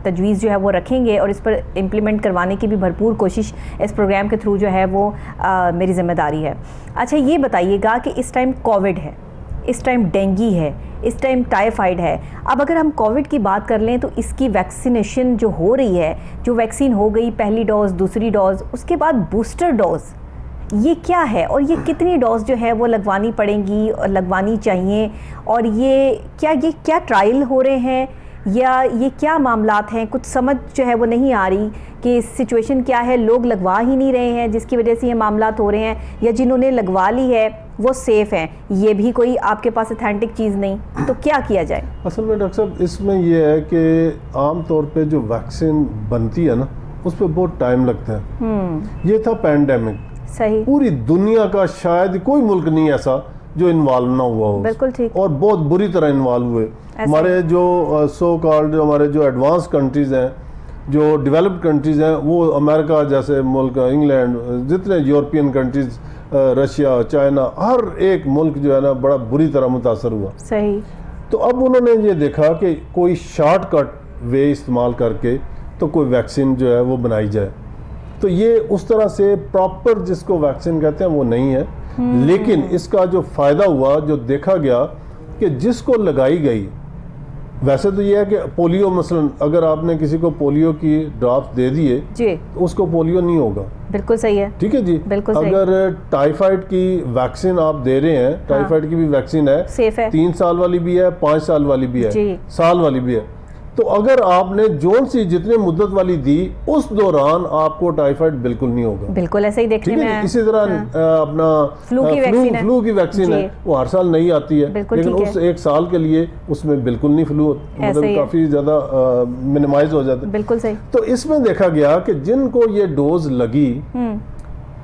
तजवीज़ जो है वो रखेंगे और इस पर इम्प्लीमेंट करवाने की भी भरपूर कोशिश इस प्रोग्राम के थ्रू जो है वो मेरी ज़िम्मेदारी है। अच्छा, ये बताइएगा कि इस टाइम कोविड है, इस टाइम डेंगू है, इस टाइम टाइफाइड है। अब अगर हम कोविड की बात कर लें तो इसकी वैक्सीनेशन जो हो रही है, जो वैक्सीन हो गई, पहली डोज, दूसरी डोज, उसके बाद बूस्टर डोज, ये क्या है और ये कितनी डोज जो है वो लगवानी पड़ेंगी और लगवानी चाहिए, और ये क्या ट्रायल हो रहे हैं या ये क्या मामलात हैं? कुछ समझ जो है वो नहीं आ रही कि सिचुएशन क्या है। लोग लगवा ही नहीं रहे हैं जिसकी वजह से ये मामलात हो रहे हैं, या जिन्होंने लगवा ली है वो सेफ़ हैं, ये भी कोई आपके पास ऑथेंटिक चीज़ नहीं, तो क्या किया जाए? असल में डॉक्टर साहब इसमें ये है कि आम तौर पे जो वैक्सीन बनती है ना उस पर बहुत टाइम लगता है। ये था पैंडेमिक, सही, पूरी दुनिया का शायद कोई मुल्क नहीं ऐसा जो इन्वॉल्व ना हुआ हो। बिल्कुल ठीक। और बहुत बुरी तरह इन्वॉल्व हुए। हमारे जो सो कॉल्ड हमारे जो एडवांस कंट्रीज़ हैं, जो डेवलप्ड कंट्रीज़ हैं, वो अमेरिका जैसे मुल्क, इंग्लैंड, जितने यूरोपियन कंट्रीज़, रशिया, चाइना, हर एक मुल्क जो है ना बड़ा बुरी तरह मुतासर हुआ। सही। तो अब उन्होंने ये देखा कि कोई शॉर्टकट वे इस्तेमाल करके तो कोई वैक्सीन जो है वो बनाई जाए। तो ये उस तरह से प्रॉपर जिसको वैक्सीन कहते हैं वो नहीं है, लेकिन इसका जो फ़ायदा हुआ, जो देखा गया कि जिसको लगाई गई, वैसे तो ये है कि पोलियो, मसलन अगर आपने किसी को पोलियो की ड्रॉप्स दे दिए तो उसको पोलियो नहीं होगा। बिल्कुल सही है। ठीक है जी। बिल्कुल सही। अगर टाइफाइड की वैक्सीन आप दे रहे हैं, टाइफाइड की भी वैक्सीन है, सेफ है, 3 साल वाली भी है, 5 साल वाली भी है, साल वाली भी है, तो अगर आपने जोन सी जितने मुद्दत वाली दी उस दौरान आपको टाइफाइड बिल्कुल नहीं होगा। बिल्कुल ऐसे ही देखने में है। इसी तरह अपना फ्लू की वैक्सीन है, वो हर साल नहीं आती है, लेकिन उस एक साल के लिए उसमें बिल्कुल नहीं फ्लू, मतलब काफी ज्यादा मिनिमाइज हो जाता है। बिल्कुल सही। तो इसमें देखा गया कि जिनको ये डोज लगी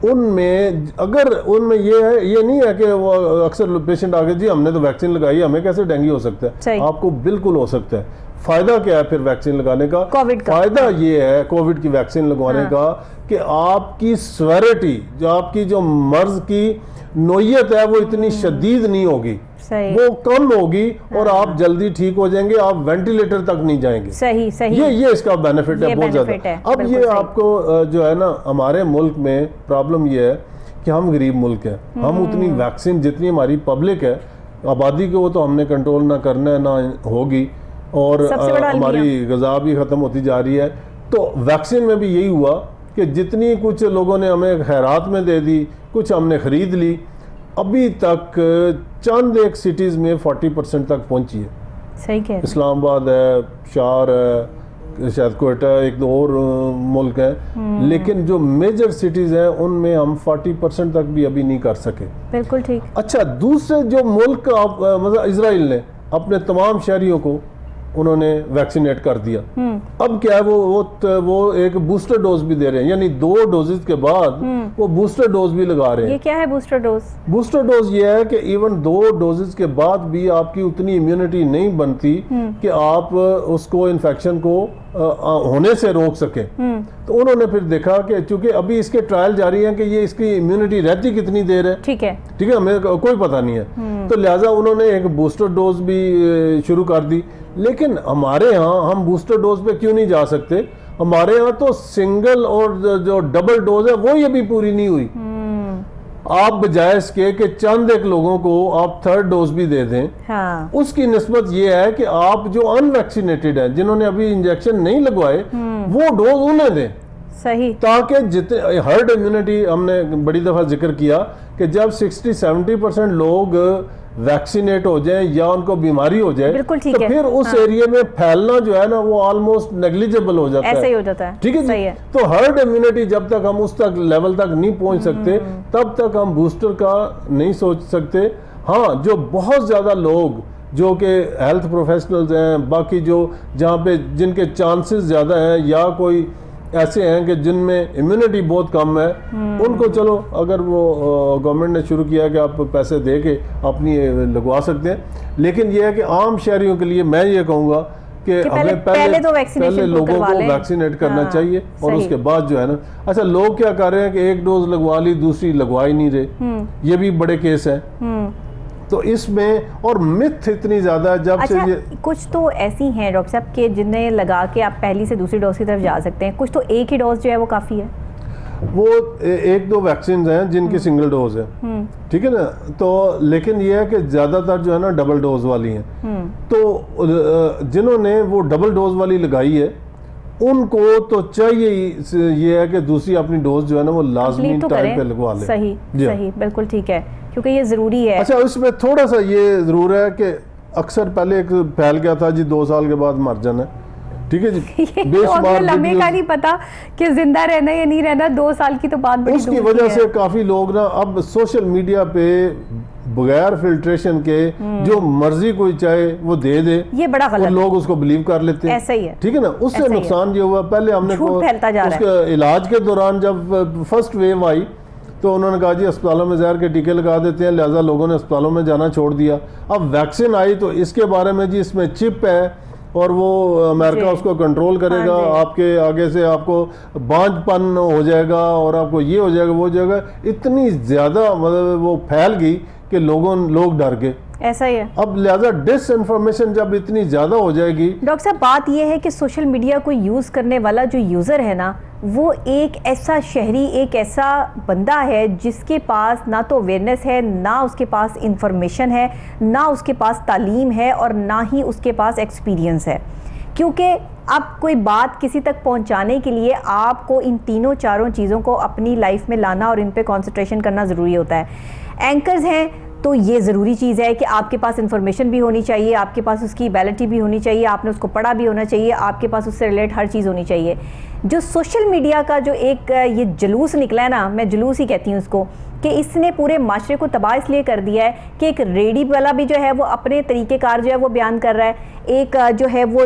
उनमें, अगर उनमें ये नहीं है कि वो अक्सर पेशेंट आगे जी हमने तो वैक्सीन लगाई, हमें कैसे डेंगू हो सकता है, आपको बिल्कुल हो सकता है। फायदा क्या है फिर वैक्सीन लगाने का? कोविड का फायदा ये है कोविड की वैक्सीन लगवाने का कि आपकी स्वेरिटी, जो आपकी जो मर्ज की नोयत है वो इतनी शदीद नहीं होगी, वो कम होगी और आप जल्दी ठीक हो जाएंगे, आप वेंटिलेटर तक नहीं जाएंगे। सही सही। ये इसका बेनिफिट है बहुत ज्यादा। अब ये आपको जो है ना, हमारे मुल्क में प्रॉब्लम ये है कि हम गरीब मुल्क है, हम उतनी वैक्सीन जितनी हमारी पब्लिक है, आबादी को वो तो हमने कंट्रोल ना करना है ना होगी, और हमारी ग़िज़ा भी ख़त्म होती जा रही है। तो वैक्सीन में भी यही हुआ कि जितनी कुछ लोगों ने हमें खैरात में दे दी, कुछ हमने ख़रीद ली, अभी तक चंद एक सिटीज़ में 40% तक पहुंची है। सही कह। इस्लामाबाद है, शार है, शायद कोयटा, एक दो और मुल्क हैं, लेकिन जो मेजर सिटीज़ हैं उनमें हम 40% तक भी अभी नहीं कर सके। बिल्कुल ठीक। अच्छा, दूसरे जो मुल्क मतलब इजराइल ने अपने तमाम शहरियों को उन्होंने वैक्सीनेट कर दिया। अब क्या है, वो एक बूस्टर डोज भी दे रहे हैं, यानी 2 डोजेज के बाद वो बूस्टर डोज भी लगा रहे हैं। ये क्या है बूस्टर डोज? बूस्टर डोज ये है कि इवन 2 डोजेज के बाद भी आपकी उतनी इम्यूनिटी नहीं बनती कि आप उसको इन्फेक्शन को होने से रोक सके। तो उन्होंने फिर देखा कि चूंकि अभी इसके ट्रायल जारी हैं कि ये इसकी इम्यूनिटी रहती कितनी देर है, ठीक है हमें कोई पता नहीं है, तो लिहाजा उन्होंने एक बूस्टर डोज भी शुरू कर दी। लेकिन हमारे यहाँ हम बूस्टर डोज पे क्यों नहीं जा सकते? हमारे यहाँ तो सिंगल और जो डबल डोज है वो ये भी पूरी नहीं हुई। आप बजाय इसके कि चंद एक लोगों को आप 3rd डोज भी दे दें, हाँ। उसकी निस्बत ये है कि आप जो अनवैक्सीनेटेड हैं, जिन्होंने अभी इंजेक्शन नहीं लगवाए, वो डोज उन्हें दें। सही। ताकि जितने हर्ड इम्यूनिटी हमने बड़ी दफा जिक्र किया कि जब 60-70% लोग वैक्सीनेट हो जाएं या उनको बीमारी हो जाए, तो फिर उस एरिया में फैलना जो है ना वो ऑलमोस्ट नेग्लिजिबल हो जाता है। ऐसे ही हो जाता है। ठीक है जी। तो हर्ड इम्यूनिटी जब तक हम उस तक लेवल तक नहीं पहुंच सकते, तब तक हम बूस्टर का नहीं सोच सकते। हाँ, जो बहुत ज्यादा लोग जो कि हेल्थ प्रोफेशनल्स हैं, बाकी जो जहाँ पे जिनके चांसेस ज्यादा हैं या कोई ऐसे हैं कि जिनमें इम्यूनिटी बहुत कम है, उनको चलो अगर वो गवर्नमेंट ने शुरू किया कि आप पैसे दे के अपनी लगवा सकते हैं, लेकिन ये है कि आम शहरियों के लिए मैं ये कहूँगा कि हमें पहले लोगों को वैक्सीनेट करना चाहिए और उसके बाद जो है ना। अच्छा, लोग क्या कर रहे हैं कि 1 डोज लगवा ली, दूसरी लगवा ही नहीं रहे, ये भी बड़े केस हैं। तो इसमें और मिथ इतनी ज्यादा है जब से ये कुछ तो ऐसी हैं डॉक्टर साहब के जिन्हें लगा के आप पहली से दूसरी डोज की तरफ जा सकते हैं, कुछ तो एक ही डोज जो है वो काफी है। वो 1-2 वैक्सीन हैं जिनकी सिंगल डोज है, ठीक है ना। तो लेकिन ये है कि ज्यादातर जो है ना डबल डोज वाली हैं, तो जिन्होंने वो डबल डोज वाली लगाई है उनको तो चाहिए ये है कि दूसरी अपनी डोज जो है ना वो लाजमी टाइम पे लगवा लें। सही सही, बिल्कुल ठीक है, क्योंकि ये जरूरी है। अच्छा, उसमें थोड़ा सा ये जरूर है कि अक्सर पहले एक फैल गया था जी 2 साल के बाद मर जाना, ठीक है जी। तो लम्हे का नहीं पता कि जिंदा रहना या नहीं रहना, 2 साल की तो बात बड़ी उसकी वजह से काफी लोग ना अब सोशल मीडिया पे बगैर फिल्ट्रेशन के जो मर्जी कोई चाहे वो दे दे, ये बड़ा गलत, लोग उसको बिलीव कर लेते हैं। ऐसा ही है, ठीक है ना। उससे नुकसान ये हुआ, पहले हमने उसके इलाज के दौरान जब फर्स्ट वेव आई तो उन्होंने कहा जी अस्पतालों में जहर के टीके लगा देते हैं, लिहाजा लोगों ने अस्पतालों में जाना छोड़ दिया। अब वैक्सीन आई तो इसके बारे में जी इसमें चिप है और वो अमेरिका उसको कंट्रोल करेगा, आपके आगे से आपको बांझपन हो जाएगा और आपको ये हो जाएगा वो हो जाएगा। इतनी ज्यादा मतलब वो फैल गई कि लोग डर गए। ऐसा ही है। अब लिहाजा डिस इन्फॉर्मेशन जब इतनी ज्यादा हो जाएगी। डॉक्टर साहब, बात यह है कि सोशल मीडिया को यूज करने वाला जो यूजर है ना, वो एक ऐसा शहरी, एक ऐसा बंदा है जिसके पास ना तो अवेयरनेस है, ना उसके पास इंफॉर्मेशन है, ना उसके पास तालीम है और ना ही उसके पास एक्सपीरियंस है। क्योंकि अब कोई बात किसी तक पहुंचाने के लिए आपको इन 3-4 चीज़ों को अपनी लाइफ में लाना और इन पे कंसंट्रेशन करना ज़रूरी होता है। एंकर्स हैं तो ये ज़रूरी चीज़ है कि आपके पास इंफॉर्मेशन भी होनी चाहिए, आपके पास उसकी वैलिडिटी भी होनी चाहिए, आपने उसको पढ़ा भी होना चाहिए, आपके पास उससे रिलेट हर चीज़ होनी चाहिए। जो सोशल मीडिया का जो एक ये जुलूस निकला है ना, मैं जुलूस ही कहती हूँ उसको, कि इसने पूरे माशरे को तबाह इसलिए कर दिया है कि एक रेडी वाला भी जो है वो अपने तरीक़ेकार जो है वो बयान कर रहा है, एक जो है वो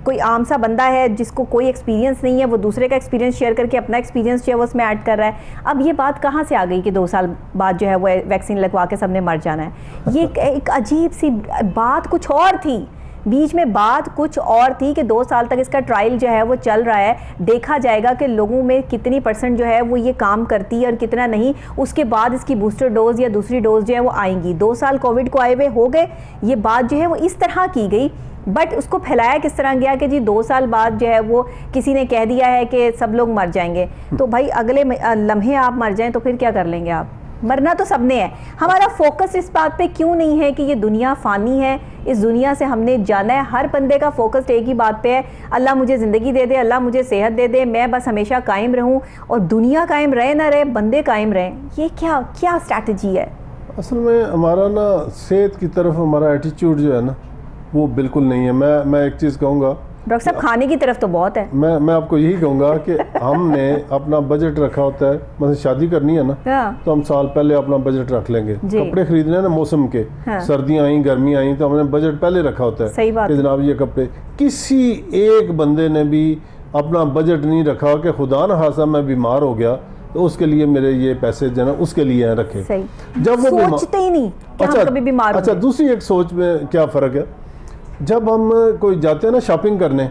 कोई आम सा बंदा है जिसको कोई एक्सपीरियंस नहीं है, वो दूसरे का एक्सपीरियंस शेयर करके अपना एक्सपीरियंस जो है वो उसमें ऐड कर रहा है। अब ये बात कहाँ से आ गई कि 2 साल बाद जो है वो वैक्सीन लगवा के सबने मर जाना है? ये एक अजीब सी बात, कुछ और थी बीच में, बात कुछ और थी कि 2 साल तक इसका ट्रायल जो है वो चल रहा है, देखा जाएगा कि लोगों में कितनी % जो है वो ये काम करती है और कितना नहीं, उसके बाद इसकी बूस्टर डोज या दूसरी डोज जो है वो आएंगी। 2 साल कोविड को आए हुए हो गए, ये बात जो है वो इस तरह की गई, बट उसको फैलाया किस तरह गया कि जी 2 साल बाद जो है वो किसी ने कह दिया है कि सब लोग मर जाएंगे। तो भाई अगले लम्हे आप मर जाएं तो फिर क्या कर लेंगे आप? मरना तो सबने है। हमारा फोकस इस बात पे क्यों नहीं है कि ये दुनिया फ़ानी है, इस दुनिया से हमने जाना है? हर बंदे का फोकस एक ही बात पे है, अल्लाह मुझे ज़िंदगी दे दे, अल्लाह मुझे सेहत दे दे, मैं बस हमेशा कायम रहूं, और दुनिया कायम रहे ना रहे, बंदे कायम रहें। ये क्या क्या स्ट्रैटेजी है? असल में हमारा ना सेहत की तरफ हमारा एटीट्यूड जो है ना वो बिल्कुल नहीं है। मैं एक चीज़ कहूँगा डॉक्टर साहब, खाने की तरफ तो बहुत है। मैं आपको यही कहूँगा कि हमने अपना बजट रखा होता है, मतलब शादी करनी है ना तो हम साल पहले अपना बजट रख लेंगे। कपड़े खरीदने हैं ना मौसम के, सर्दियाँ आई गर्मी आई तो हमने बजट पहले रखा होता है। सही बात कि जनाब ये कपड़े। किसी एक बंदे ने भी अपना बजट नहीं रखा कि खुदा न खासा मैं बीमार हो गया तो उसके लिए मेरे ये पैसे जो है उसके लिए रखे। जब वो सोचते ही नहीं कि हम कभी बीमार। अच्छा, दूसरी एक सोच में क्या फ़र्क है, जब हम कोई जाते हैं ना शॉपिंग करने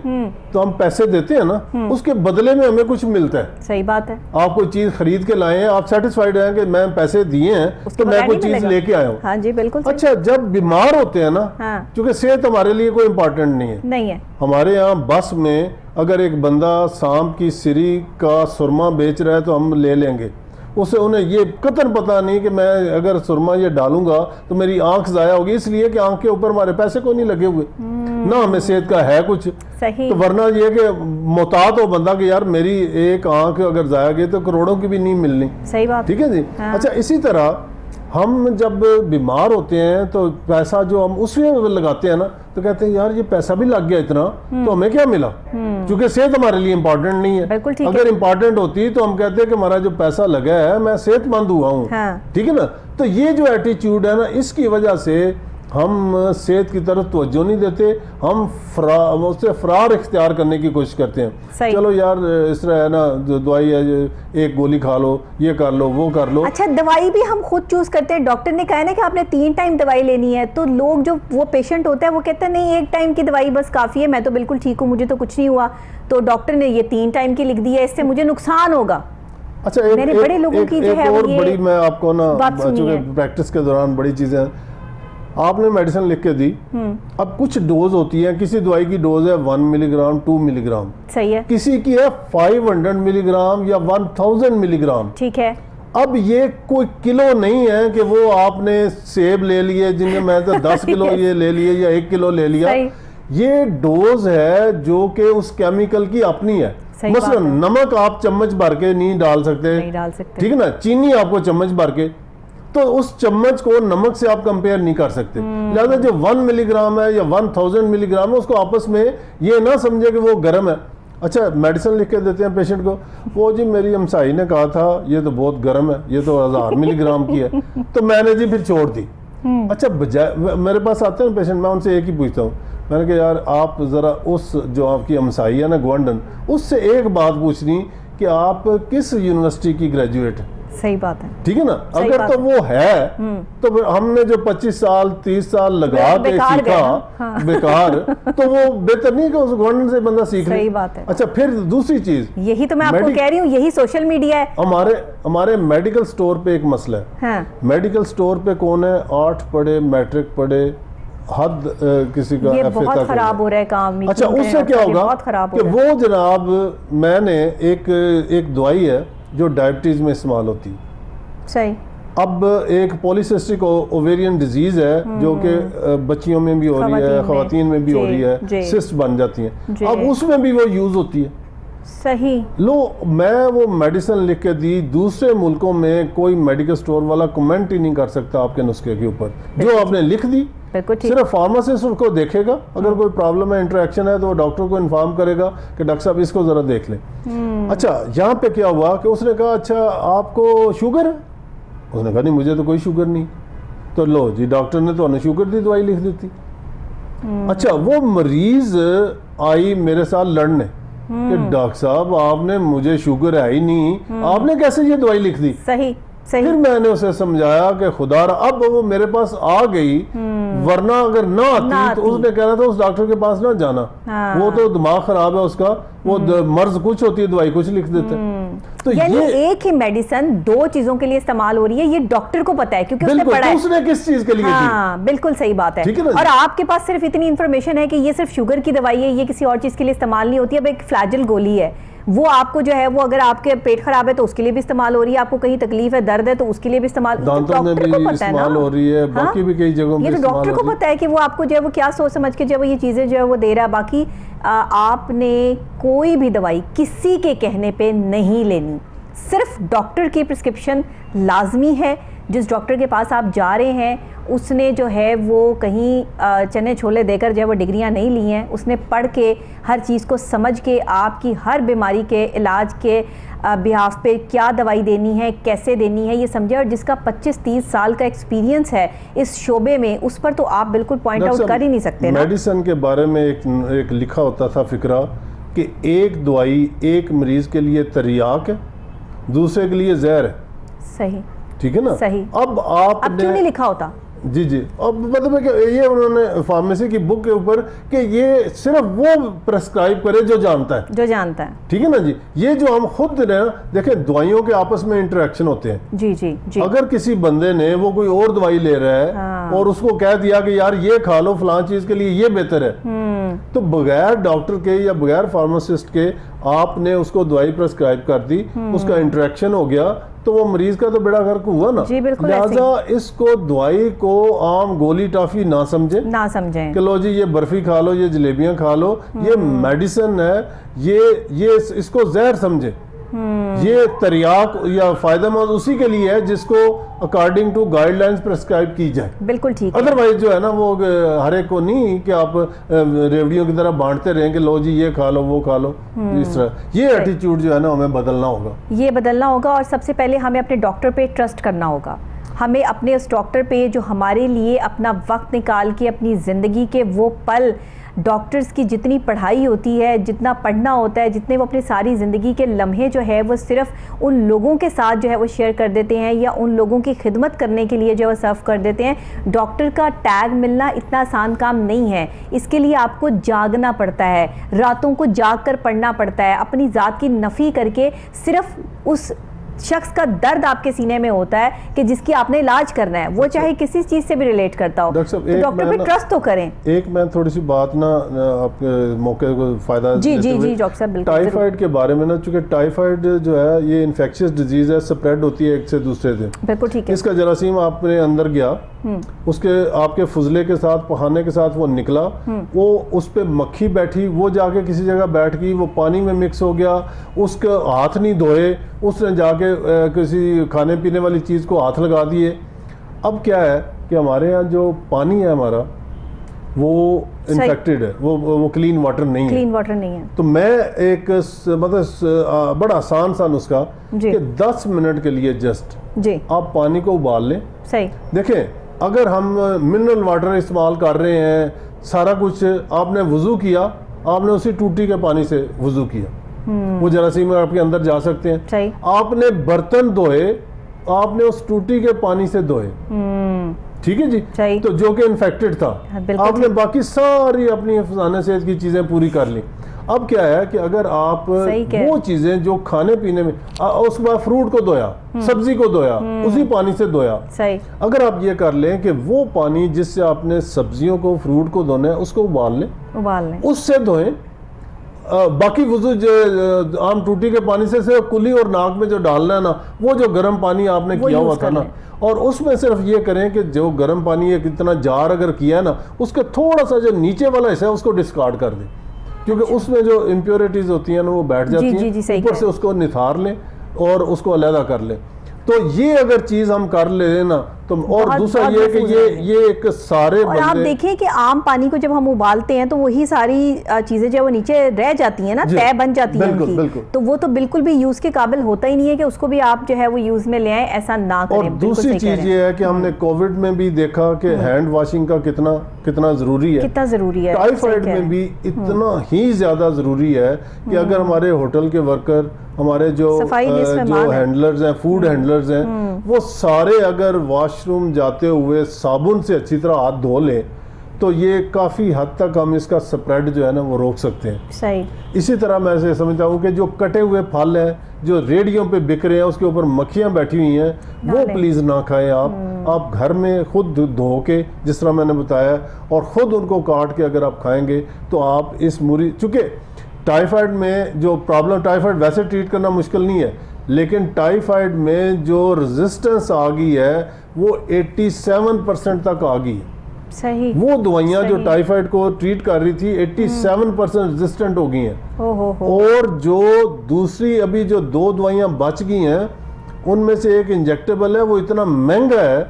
तो हम पैसे देते हैं ना, उसके बदले में हमें कुछ मिलता है। सही बात है। आप कोई चीज खरीद के लाए हैं, आप सेटिस्फाइड हैं कि मैं पैसे दिए हैं तो मैं कोई चीज लेके आया हूँ। हाँ जी बिल्कुल। अच्छा, जब बीमार होते हैं ना, क्योंकि सेहत हमारे लिए कोई इम्पोर्टेंट नहीं है। हमारे यहाँ बस में अगर एक बंदा सांप की सिरी का सुरमा बेच रहा है तो हम ले लेंगे उसे। उन्हें ये कतन पता नहीं कि मैं अगर सुरमा ये डालूंगा तो मेरी आंख जाया होगी, इसलिए कि आंख के ऊपर हमारे पैसे को नहीं लगे हुए ना, हमें सेहत का है कुछ। सही। तो वरना ये कि मोहतात हो बंदा कि यार मेरी एक आंख अगर जाया गई तो करोड़ों की भी नहीं मिलनी। सही बात। ठीक है जी। हाँ। अच्छा, इसी तरह हम जब बीमार होते हैं तो पैसा जो हम उसमें लगाते हैं ना तो कहते हैं यार ये पैसा भी लग गया इतना तो हमें क्या मिला, क्योंकि सेहत हमारे लिए इम्पोर्टेंट नहीं है। अगर इम्पोर्टेंट होती तो हम कहते हैं कि हमारा जो पैसा लगा है मैं सेहतमंद हुआ हूँ। हाँ। ठीक है ना। तो ये जो एटीट्यूड है ना, इसकी वजह से हम सेहत की तरफ तवज्जो नहीं देते, हम उससे फरार इख्तियार करने की कोशिश करते हैं। चलो यार इस तरह है ना, दवाई है, एक गोली खा लो, ये कर लो, वो कर लो। अच्छा, दवाई भी हम खुद चूज करते हैं। डॉक्टर ने कहा है ना कि आपने 3 टाइम दवाई लेनी है, तो लोग जो वो पेशेंट होता है वो कहता है नहीं 1 टाइम की दवाई बस काफ़ी है, मैं तो बिल्कुल ठीक हूँ, मुझे तो कुछ नहीं हुआ, तो डॉक्टर ने ये 3 टाइम की लिख दी है, इससे मुझे नुकसान होगा। अच्छा, मेरे बड़े लोगों की जो है और बड़ी मैं आपको ना प्रैक्टिस के दौरान बड़ी चीज़ें आपने मेडिसिन लिख के दी, अब कुछ डोज होती है, किसी दवाई की डोज है 1 मिलीग्राम 2 मिलीग्राम, सही है, किसी की है 500 मिलीग्राम या 1000 मिलीग्राम। ठीक है। अब ये कोई किलो नहीं है कि वो आपने सेब ले लिए जिनमें मैं तो 10 किलो ये ले लिए या 1 किलो ले लिया। ये डोज है जो कि उस केमिकल की अपनी है। मसलन नमक आप चम्मच भर के नहीं डाल सकते, ठीक है ना, चीनी आपको चम्मच भर के, तो उस चम्मच को नमक से आप कंपेयर नहीं कर सकते। लिहाजा जो 1 मिलीग्राम है या 1000 मिलीग्राम है उसको आपस में ये ना समझे कि वो गर्म है। अच्छा, मेडिसिन लिख के देते हैं पेशेंट को, वो जी मेरी हमसाई ने कहा था ये तो बहुत गर्म है, ये तो 1000 मिलीग्राम की है, तो मैंने जी फिर छोड़ दी। अच्छा, बजाय मेरे पास आते हैं पेशेंट, मैं उनसे एक ही पूछता हूँ, मैंने कहा यार आप ज़रा उस जो आपकी हमसाई है ना गवर्नर, उससे एक बात पूछनी कि आप किस यूनिवर्सिटी की ग्रेजुएट है। सही बात है, ठीक है ना। अगर तो वो है तो फिर हमने जो 25 साल 30 साल लगा के सीखा बेकार, तो वो बेहतर नहीं कि उस गवर्नर से बंदा सीख ले। सही बात है। अच्छा, फिर दूसरी चीज, यही तो मैं आपको कह रही हूँ, यही सोशल मीडिया है। हमारे मेडिकल स्टोर पे एक मसला है। हाँ। मेडिकल स्टोर पे कौन है, 8 पढ़े, मैट्रिक पढ़े, हद किसी का ये बहुत खराब हो रहा है काम। अच्छा, उससे क्या होगा कि वो जनाब, मैंने एक दवाई है जो डायबिटीज में इस्तेमाल होती है। सही। अब एक पॉलीसिस्टिक ओवेरियन डिजीज है जो कि बच्चियों में भी हो रही है, खवातीन में भी हो रही है, सिस्ट बन जाती हैं, अब उसमें भी वो यूज होती है। सही। लो, मैं वो मेडिसिन लिख के दी, दूसरे मुल्कों में कोई मेडिकल स्टोर वाला कमेंट ही नहीं कर सकता आपके नुस्खे के ऊपर। जो आपने लिख दी, सिर्फ फार्मासिस्ट उसको देखेगा, अगर कोई प्रॉब्लम है, इंटरेक्शन है, तो वो डॉक्टर को इन्फॉर्म करेगा कि डॉक्टर साहब इसको जरा देख लें। अच्छा, यहाँ पे क्या हुआ कि उसने कहा अच्छा आपको शुगर है? उसने कहा नहीं मुझे तो कोई शुगर नहीं। तो लो जी, डॉक्टर ने तो शुगर दी दवाई लिख दी थी। अच्छा, वो मरीज आई मेरे साथ लड़ने कि डॉक्टर साहब आपने मुझे शुगर है ही नहीं, आपने कैसे ये दवाई लिख दी? सही सही। फिर मैंने उसे समझाया कि खुदा, अब वो मेरे पास आ गई, वरना अगर ना आती तो उसने कहना था उस डॉक्टर के पास ना जाना। वो तो दिमाग खराब है उसका, वो मर्ज कुछ होती है, दवाई कुछ लिख देते हैं। तो यानी एक ही मेडिसिन दो चीजों के लिए इस्तेमाल हो रही है, ये डॉक्टर को पता है क्योंकि उसने पढ़ा है। उसने किस चीज के लिए हाँ, बिल्कुल सही बात है। और आपके पास सिर्फ इतनी इंफॉर्मेशन है कि ये सिर्फ शुगर की दवाई है, ये किसी और चीज के लिए इस्तेमाल नहीं होती। अब एक फ्लैजिल गोली है, वो आपको जो है वो अगर आपके पेट खराब है तो उसके लिए भी इस्तेमाल हो रही है, आपको कहीं तकलीफ है, दर्द है तो उसके लिए भी इस्तेमाल, दांतों में भी इस्तेमाल हो रही है, बाकी भी कई जगहों पे ये तो डॉक्टर को पता है कि वो आपको जो है वो क्या सोच समझ के जो है ये चीजें जो है वो दे रहा है। बाकी आपने कोई भी दवाई किसी के कहने पे नहीं लेनी, सिर्फ डॉक्टर की प्रिस्क्रिप्शन लाजमी है। जिस डॉक्टर के पास आप जा रहे हैं उसने जो है वो कहीं चने छोले देकर जो है वो डिग्रियां नहीं ली हैं, उसने पढ़ के हर चीज़ को समझ के आपकी हर बीमारी के इलाज के बिहाफ पे क्या दवाई देनी है, कैसे देनी है, ये समझे। और जिसका 25-30 साल का एक्सपीरियंस है इस शोबे में, उस पर तो आप बिल्कुल पॉइंट आउट कर ही नहीं सकते ना। मेडिसिन के बारे में एक लिखा होता था फिक्रा कि एक दवाई एक मरीज के लिए तरियाक है, दूसरे के लिए जहर है। सही, ठीक है ना? सही। अब क्यों नहीं लिखा होता? जी जी, अब मतलब है कि ये उन्होंने फार्मेसी की बुक के ऊपर कि ये सिर्फ वो प्रेस्क्राइब करे जो जानता है, जो जानता है। ठीक है ना जी। ये जो हम खुद देखें, दवाइयों के आपस में इंटरेक्शन होते हैं। जी जी जी। अगर किसी बंदे ने वो कोई और दवाई ले रहा है और उसको कह दिया कि यार ये खा लो फलां चीज के लिए ये बेहतर है, तो बगैर डॉक्टर के या बगैर फार्मासिस्ट के आपने उसको दवाई प्रेस्क्राइब कर दी, उसका इंटरेक्शन हो गया, तो वो मरीज का तो बेड़ा गर्क हुआ ना। लिहाजा इसको दवाई को आम गोली टॉफी ना समझें कि लो जी ये बर्फी खा लो, ये जलेबियां खा लो, ये मेडिसिन है, ये इसको जहर समझे। ये तरियाक या फायदेमंद उसी के लिए है जिसको अकॉर्डिंग टू गाइडलाइंस प्रेस्क्राइब की जाए। बिल्कुल ठीक। अदरवाइज जो है ना वो हर एक को नहीं कि आप रेवड़ियों की तरह बांटते रहें कि लो जी ये खा लो वो खा लो, इस तरह ये एटीट्यूड जो है ना हमें बदलना होगा। ये बदलना होगा और सबसे पहले हमें अपने डॉक्टर पे ट्रस्ट करना होगा। हमें अपने उस डॉक्टर पे जो हमारे लिए अपना वक्त निकाल के अपनी ज़िंदगी के वो पल, डॉक्टर्स की जितनी पढ़ाई होती है, जितना पढ़ना होता है, जितने वो अपनी सारी ज़िंदगी के लम्हे जो है वो सिर्फ उन लोगों के साथ जो है वो शेयर कर देते हैं या उन लोगों की खिदमत करने के लिए जो है वो सर्व कर देते हैं। डॉक्टर का टैग मिलना इतना आसान काम नहीं है, इसके लिए आपको जागना पड़ता है, रातों को जाग कर पढ़ना पड़ता है, अपनी ज़ात की नफ़ी करके सिर्फ उस शख्स का दर्द आपके सीने में होता है कि जिसकी आपने इलाज करना है, वो चाहे किसी चीज से भी रिलेट करता हो, तो डॉक्टर पे ट्रस्ट तो करें। एक मैं थोड़ी सी बात ना आपके मौके को फायदा जी जी जी डॉक्टर साहब बिल्कुल। टाइफाइड के बारे में ना, चूंकि टाइफाइड जो है ये इन्फेक्शियस डिजीज है, स्प्रेड होती है एक से दूसरे से। बिल्कुल ठीक है। इसका जरासीम आपने अंदर गया, उसके आपके फुजले के साथ पखाने के साथ वो निकला, वो उस पे मक्खी बैठी, वो जाके किसी जगह बैठ गई, वो पानी में मिक्स हो गया, उसके हाथ नहीं धोए, उसने जाके किसी खाने पीने वाली चीज़ को हाथ लगा दिए। अब क्या है कि हमारे यहाँ जो पानी है हमारा वो इन्फेक्टेड है, वो क्लीन वाटर नहीं है। तो मैं एक मतलब बड़ा आसान सा नुस्खा कि 10 मिनट के लिए जस्ट आप पानी को उबाल लें। सही। देखें, अगर हम मिनरल वाटर इस्तेमाल कर रहे हैं, सारा कुछ आपने वुजू किया, आपने उसी टूटी के पानी से वुजू किया, वो जरासीम आपके अंदर जा सकते हैं। सही। आपने बर्तन धोए, आपने उस टूटी के पानी से धोए, ठीक है जी, तो जो कि इन्फेक्टेड था, आपने बाकी सारी अपनी हिफाज़त सेहत की चीजें पूरी कर ली। अब क्या है कि अगर आप वो चीजें जो खाने पीने में, उसके बाद फ्रूट को धोया, सब्जी को धोया, उसी पानी से धोया, अगर आप ये कर लें कि वो पानी जिससे आपने सब्जियों को फ्रूट को धोना है उसको उबाल लें, उससे धोएं, बाकी वुज़ू जो आम टूटी के पानी से सिर्फ कुली और नाक में जो डालना है ना, वो जो गर्म पानी आपने किया हुआ था ना, और उसमें सिर्फ ये करें कि जो गर्म पानी है कितना जार अगर किया है ना, उसके थोड़ा सा जो नीचे वाला हिस्सा है उसको डिस्कार्ड कर दें, क्योंकि उसमें जो इम्प्योरिटीज होती हैं ना वो बैठ जाती हैं, ऊपर से उसको निथार लें और उसको अलहदा कर लें। तो ये अगर चीज हम कर ले ना तो, और दूसरा ये कि ये एक सारे और आप देखें कि आम पानी को जब हम उबालते हैं तो वही सारी चीजें जो वो नीचे रह जाती हैं ना, तय बन जाती है उनकी, तो वो तो बिल्कुल भी यूज के काबिल होता ही नहीं है कि उसको भी आप जो है वो यूज में ले आए, ऐसा ना करें। और दूसरी चीज ये है कि हमने कोविड में भी देखा कि हैंड वॉशिंग का कितना जरूरी है, कितना जरूरी है। टाइफाइड में भी इतना ही ज्यादा जरूरी है कि अगर हमारे होटल के वर्कर, हमारे जो हैंडलर्स हैं, फूड हैंडलर्स हैं, वो सारे अगर वॉशरूम जाते हुए साबुन से अच्छी तरह हाथ धो लें तो ये काफ़ी हद तक हम इसका स्प्रेड जो है ना वो रोक सकते हैं। सही। इसी तरह मैं ऐसे समझता हूँ कि जो कटे हुए फल हैं जो रेडियो पे बिक रहे हैं उसके ऊपर मक्खियाँ बैठी हुई हैं, वो प्लीज़ ना खाएं आप घर में खुद धो के, जिस तरह मैंने बताया, और ख़ुद उनको काट के अगर आप खाएंगे तो आप इस चूँकि टाइफाइड में जो प्रॉब्लम, टाइफाइड वैसे ट्रीट करना मुश्किल नहीं है, लेकिन टाइफाइड में जो रेजिस्टेंस आ गई है वो 87% तक आ गई। सही। वो दवाइयाँ जो टाइफाइड को ट्रीट कर रही थी 87% रेजिस्टेंट हो गई हैं। और जो दूसरी अभी जो 2 दवाइयाँ बच गई हैं उनमें से एक इंजेक्टेबल है, वो इतना महंगा है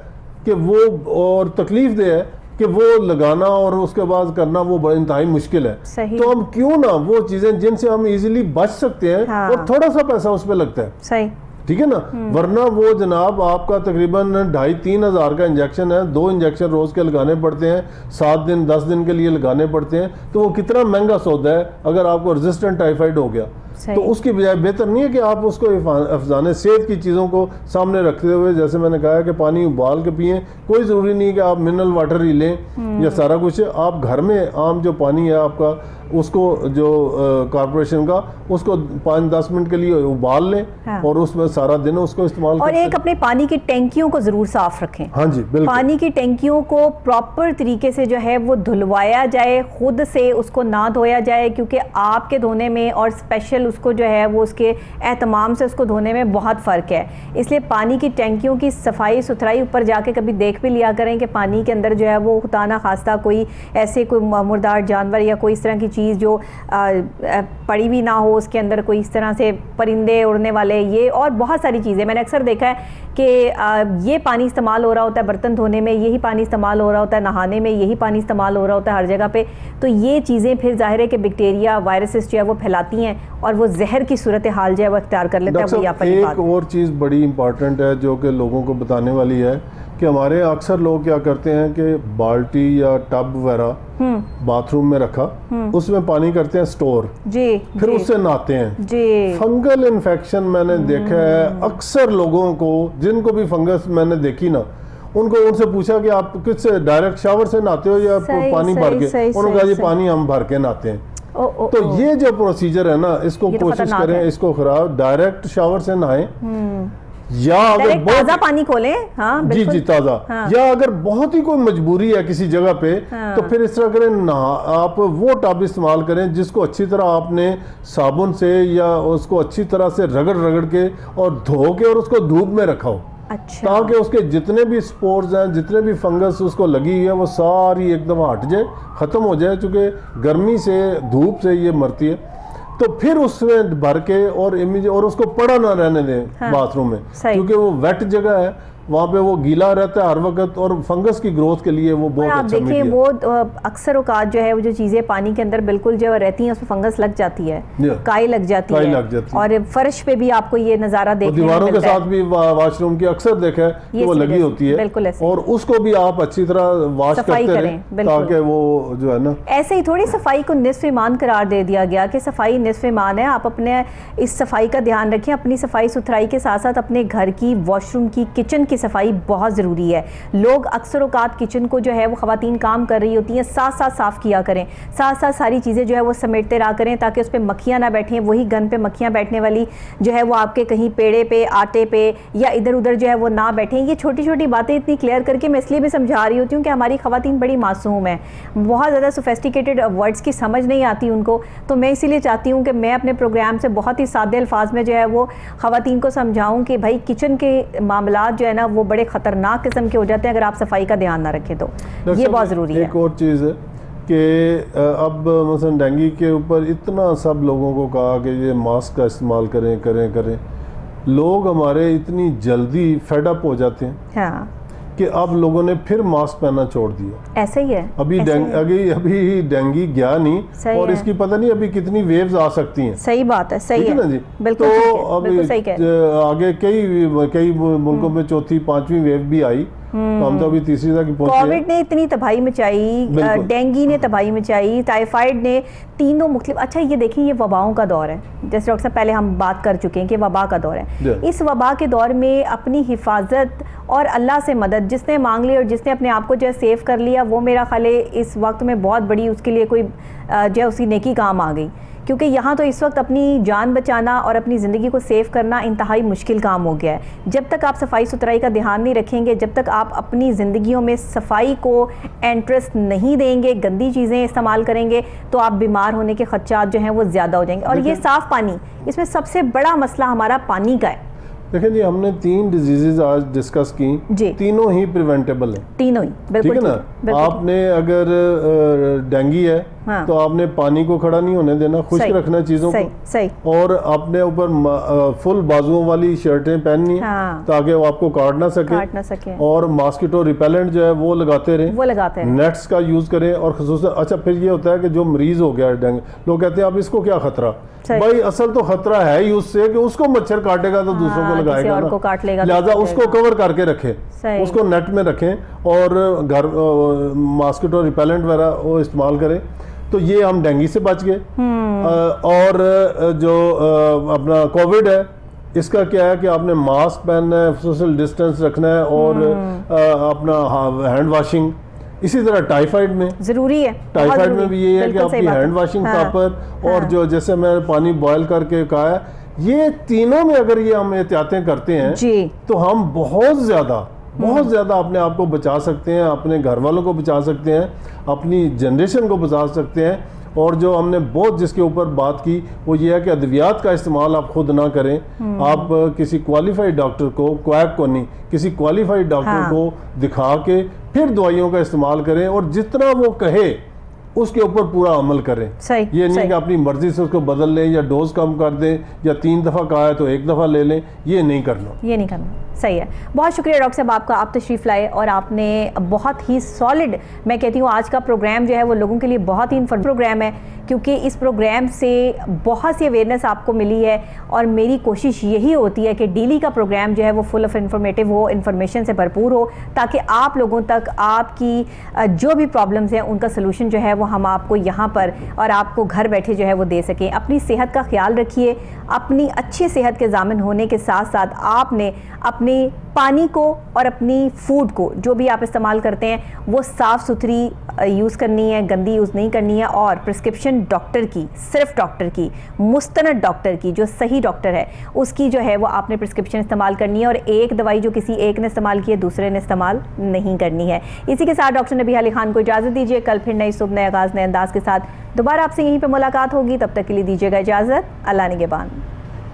कि वो और तकलीफ दे है कि वो लगाना और उसके बाद करना वो बड़ा इंतहाई मुश्किल है। तो हम क्यों ना वो चीजें जिनसे हम इजीली बच सकते हैं, और थोड़ा सा पैसा उस पर लगता है, सही, ठीक है ना, वरना वो जनाब आपका तकरीबन 2,500-3 हज़ार का इंजेक्शन है, 2 इंजेक्शन रोज के लगाने पड़ते हैं, 7 दिन 10 दिन के लिए लगाने पड़ते हैं, तो वो कितना महंगा सौदा है अगर आपको रेजिस्टेंट टाइफाइड हो गया। तो उसकी बजाय बेहतर नहीं है कि आप उसको अफजाने सेहत की चीज़ों को सामने रखते हुए, जैसे मैंने कहा कि पानी उबाल के पिएं, कोई ज़रूरी नहीं कि आप मिनरल वाटर ही लें या सारा कुछ। आप घर में आम जो पानी है आपका, उसको जो कॉर्पोरेशन का, उसको 5-10 मिनट के लिए उबाल लें, हाँ। और उसमें सारा दिन उसको इस्तेमाल और एक अपने पानी की टैंकियों को जरूर साफ रखें। हाँ जी, बिल्कुल। पानी की टैंकियों को प्रॉपर तरीके से जो है वो धुलवाया जाए, खुद से उसको ना धोया जाए, क्योंकि आपके धोने में और स्पेशल उसको जो है वो उसके एहतमाम से उसको धोने में बहुत फ़र्क है। इसलिए पानी की टैंकियों की सफाई सुथराई ऊपर जाके कभी देख भी लिया करें कि पानी के अंदर जो है वो खुदा ना खास्ता कोई ऐसे कोई मुर्दार जानवर या कोई इस तरह की चीज़ जो पड़ी भी ना हो, उसके अंदर कोई इस तरह से परिंदे उड़ने वाले, ये और बहुत सारी चीज़ें मैंने अक्सर देखा है कि ये पानी इस्तेमाल हो रहा होता है बर्तन धोने में, यही पानी इस्तेमाल हो रहा होता है नहाने में, यही पानी इस्तेमाल हो रहा होता है हर जगह पे। तो ये चीज़ें फिर जाहिर है कि बैक्टीरिया वायरसेस जो है वो फैलाती हैं और वो जहर की सूरत हाल जो है वो इख्तियार कर लेता है। एक और चीज़ बड़ी इंपॉर्टेंट है जो कि लोगों को बताने वाली है कि हमारे अक्सर लोग क्या करते हैं कि बाल्टी या टब वगैरह बाथरूम में रखा, उसमें पानी करते हैं स्टोर जी, फिर उससे नहाते हैं जी। फंगल इन्फेक्शन मैंने देखा है अक्सर लोगों को, जिनको भी फंगस मैंने देखी ना, उनसे पूछा कि आप किससे, डायरेक्ट शावर से नहाते हो या पानी भर के? उन्होंने कहा जी पानी हम भर के नहाते हैं। तो ये जो प्रोसीजर है ना, इसको कोशिश करें, इसको खराब, डायरेक्ट शावर से नहाएं या अगर ताज़ा पानी खोलें, हाँ जी जी ताज़ा, हाँ। या अगर बहुत ही कोई मजबूरी है किसी जगह पे, हाँ। तो फिर इस तरह करें ना, आप वो टब इस्तेमाल करें जिसको अच्छी तरह आपने साबुन से या उसको अच्छी तरह से रगड़ के और धो के और उसको धूप में रखा हो। अच्छा। ताकि उसके जितने भी स्पोर्स हैं, जितने भी फंगस उसको लगी हुई है, वो सारी एकदम हट जाए, ख़त्म हो जाए, चूँकि गर्मी से, धूप से ये मरती है। तो फिर उसमें भर के और उसको पड़ा ना रहने दें, हाँ, बाथरूम में, क्योंकि वो वेट जगह है, वहाँ पे वो गीला रहता है हर वक्त, और फंगस की ग्रोथ के लिए वो बहुत अच्छा मीडिया है। वो अक्सर औकात जो है वो जो चीज़ें पानी के अंदर बिल्कुल जो रहती हैं उसमें फंगस लग जाती है, काई लग जाती है, और फर्श पे भी आपको ये नज़ारा देखने को दीवारों के साथ भी वॉशरूम की अक्सर देखा है कि वो लगी होती है, बिल्कुल, और उसको भी आप अच्छी तरह वॉश करते रहें ताकि वो जो है ना, ऐसे ही थोड़ी सफाई को निस्फ ईमान करार दे दिया गया कि सफाई निस्फ ईमान है। आप अपने इस सफाई का ध्यान रखें, अपनी सफाई सुथराई के साथ साथ अपने घर की, वॉशरूम की, किचन की सफाई बहुत ज़रूरी है। लोग अक्सर औकात किचन को जो है वो ख़वातीन काम कर रही होती हैं, साथ साथ साफ़ किया करें, साथ साथ सारी चीज़ें जो है वो समेटते रहा करें ताकि उस पर मक्खियाँ ना बैठें। वही गन पे मक्खियाँ बैठने वाली जो है वो आपके कहीं पेड़े पे, आटे पे या इधर उधर जो है वो ना बैठें। ये छोटी छोटी बातें इतनी क्लियर करके मैं इसलिए भी समझा रही होती हूँ कि हमारी ख़वातीन बड़ी मासूम है, बहुत ज़्यादा सोफेस्टिकेटेड वर्ड्स की समझ नहीं आती उनको। तो मैं इसीलिए चाहती हूँ कि मैं अपने प्रोग्राम से बहुत ही सादे अल्फाज में जो है वो ख़वातीन को समझाऊँ कि भाई किचन के मामलात जो है ना वो बड़े ख़तरनाक किस्म के हो जाते हैं अगर आप सफाई का ध्यान ना रखें तो। ये बहुत ज़रूरी है। एक और चीज़ है कि अब मसलन डेंगू के ऊपर इतना सब लोगों को कहा कि ये मास्क का इस्तेमाल करें, लोग हमारे इतनी जल्दी फेडअप हो जाते हैं हाँ। कि अब लोगों ने फिर मास्क पहनना छोड़ दिया। ऐसे ही है। अभी डेंगू गया नहीं और इसकी पता नहीं अभी कितनी वेव्स आ सकती हैं। सही बात है, सही है ना जी। बिल्कुल तो अभी आगे कई मुल्कों में चौथी 5वीं वेव भी आई, तो हम तो अभी तीसरी तक पहुंचे। कोविड ने इतनी तबाही मचाई, डेंगू ने तबाही मचाई, टाइफाइड ने, तीनों मुख्तलिफ। अच्छा ये देखिए, ये वबाओं का दौर है, जैसे डॉक्टर साहब पहले हम बात कर चुके हैं कि वबा का दौर है। इस वबा के दौर में अपनी हिफाजत और अल्लाह से मदद जिसने मांग ली और जिसने अपने आप को जो है सेव कर लिया, वो मेरा ख्याल है इस वक्त में बहुत बड़ी उसके लिए कोई जो है उसकी नेकी काम आ गई। क्योंकि यहाँ तो इस वक्त अपनी जान बचाना और अपनी ज़िंदगी को सेव करना इंतहाई मुश्किल काम हो गया है। जब तक आप सफाई सुथराई का ध्यान नहीं रखेंगे, जब तक आप अपनी ज़िंदगियों में सफाई को इंटरेस्ट नहीं देंगे, गंदी चीज़ें इस्तेमाल करेंगे, तो आप बीमार होने के खदशात जो हैं वो ज़्यादा हो जाएंगे। और ये साफ़ पानी, इसमें सबसे बड़ा मसला हमारा पानी का है। देखें जी, हमने 3 डिजीजेज आज डिस्कस की, तीनों ही प्रिवेंटेबल हैं, तीनों ही बिल्कुल, ठीक है ना। आपने अगर डेंगू है हाँ। तो आपने पानी को खड़ा नहीं होने देना, खुश्क रखना चीजों को, सही। और अपने ऊपर फुल बाजुओं वाली शर्टें पहननी हाँ। ताकि वो आपको काट ना सके, और मॉस्किटो रिपेलेंट जो है वो लगाते रहे, नेट्स का यूज करें। और खुसूसन अच्छा फिर ये होता है कि जो मरीज हो गया डेंगू, लोग कहते हैं अब इसको क्या खतरा, भाई असल तो खतरा है ही उससे कि उसको मच्छर काटेगा तो दूसरों को लगाएगा ना, लिहाजा उसको कवर करके रखें, उसको नेट में रखें और घर मॉस्किटो रिपेलेंट वगैरह वो इस्तेमाल करें। तो ये हम डेंगू से बच गए। और जो अपना कोविड है, इसका क्या है कि आपने मास्क पहनना है, सोशल डिस्टेंस रखना है और अपना हैंड वॉशिंग। इसी तरह टाइफाइड में जरूरी है, टाइफाइड में भी ये है कि आपकी हैंड वॉशिंग प्रॉपर, और जो जैसे मैंने पानी बॉयल करके कहा है, ये तीनों में अगर ये हम एहतियातें करते हैं तो हम बहुत ज्यादा अपने आप को बचा सकते हैं, अपने घर वालों को बचा सकते हैं, अपनी जनरेशन को बचा सकते हैं। और जो हमने बहुत जिसके ऊपर बात की वो ये है कि अद्वियात का इस्तेमाल आप खुद ना करें। आप किसी क्वालिफाइड डॉक्टर को, क्वैक को नहीं, किसी क्वालिफाइड डॉक्टर को दिखा के फिर दवाइयों का इस्तेमाल करें, और जितना वो कहे उसके ऊपर पूरा अमल करें। ये नहीं कि अपनी मर्जी से उसको बदल लें या डोज कम कर दें, या 3 दफ़ा कहा है तो 1 दफ़ा ले लें, ये नहीं करना। सही है। बहुत शुक्रिया डॉक्टर साहब आपका, आप तशरीफ़ लाए और आपने बहुत ही सॉलिड, मैं कहती हूँ आज का प्रोग्राम जो है वो लोगों के लिए बहुत ही इन्फॉर्मेटिव प्रोग्राम है, क्योंकि इस प्रोग्राम से बहुत सी अवेयरनेस आपको मिली है। और मेरी कोशिश यही होती है कि डेली का प्रोग्राम जो है वो फुल ऑफ इन्फॉर्मेटिव हो, इन्फॉर्मेशन से भरपूर हो, ताकि आप लोगों तक आपकी जो भी प्रॉब्लम्स हैं उनका सलूशन जो है वो हम आपको यहाँ पर और आपको घर बैठे जो है वो दे सकें। अपनी सेहत का ख्याल रखिए। अपनी अच्छी सेहत के ज़ामिन होने के साथ साथ आपने अपनी पानी को और अपनी फूड को जो भी आप इस्तेमाल करते हैं वो साफ़ सुथरी यूज़ करनी है, गंदी यूज़ नहीं करनी है। और प्रिस्क्रिप्शन डॉक्टर की, सिर्फ डॉक्टर की, मुस्तनद डॉक्टर की, जो सही डॉक्टर है उसकी जो है वो आपने प्रिस्क्रिप्शन इस्तेमाल करनी है। और एक दवाई जो किसी एक ने इस्तेमाल की है दूसरे ने इस्तेमाल नहीं करनी है। इसी के साथ डॉक्टर नबी अली खान को इजाज़त दीजिए। कल फिर नई सुबह, नए आगाज़, नए अंदाज के साथ दोबारा आपसे यहीं पर मुलाकात होगी। तब तक के लिए दीजिएगा इजाज़त। अल्लाह निगहबान।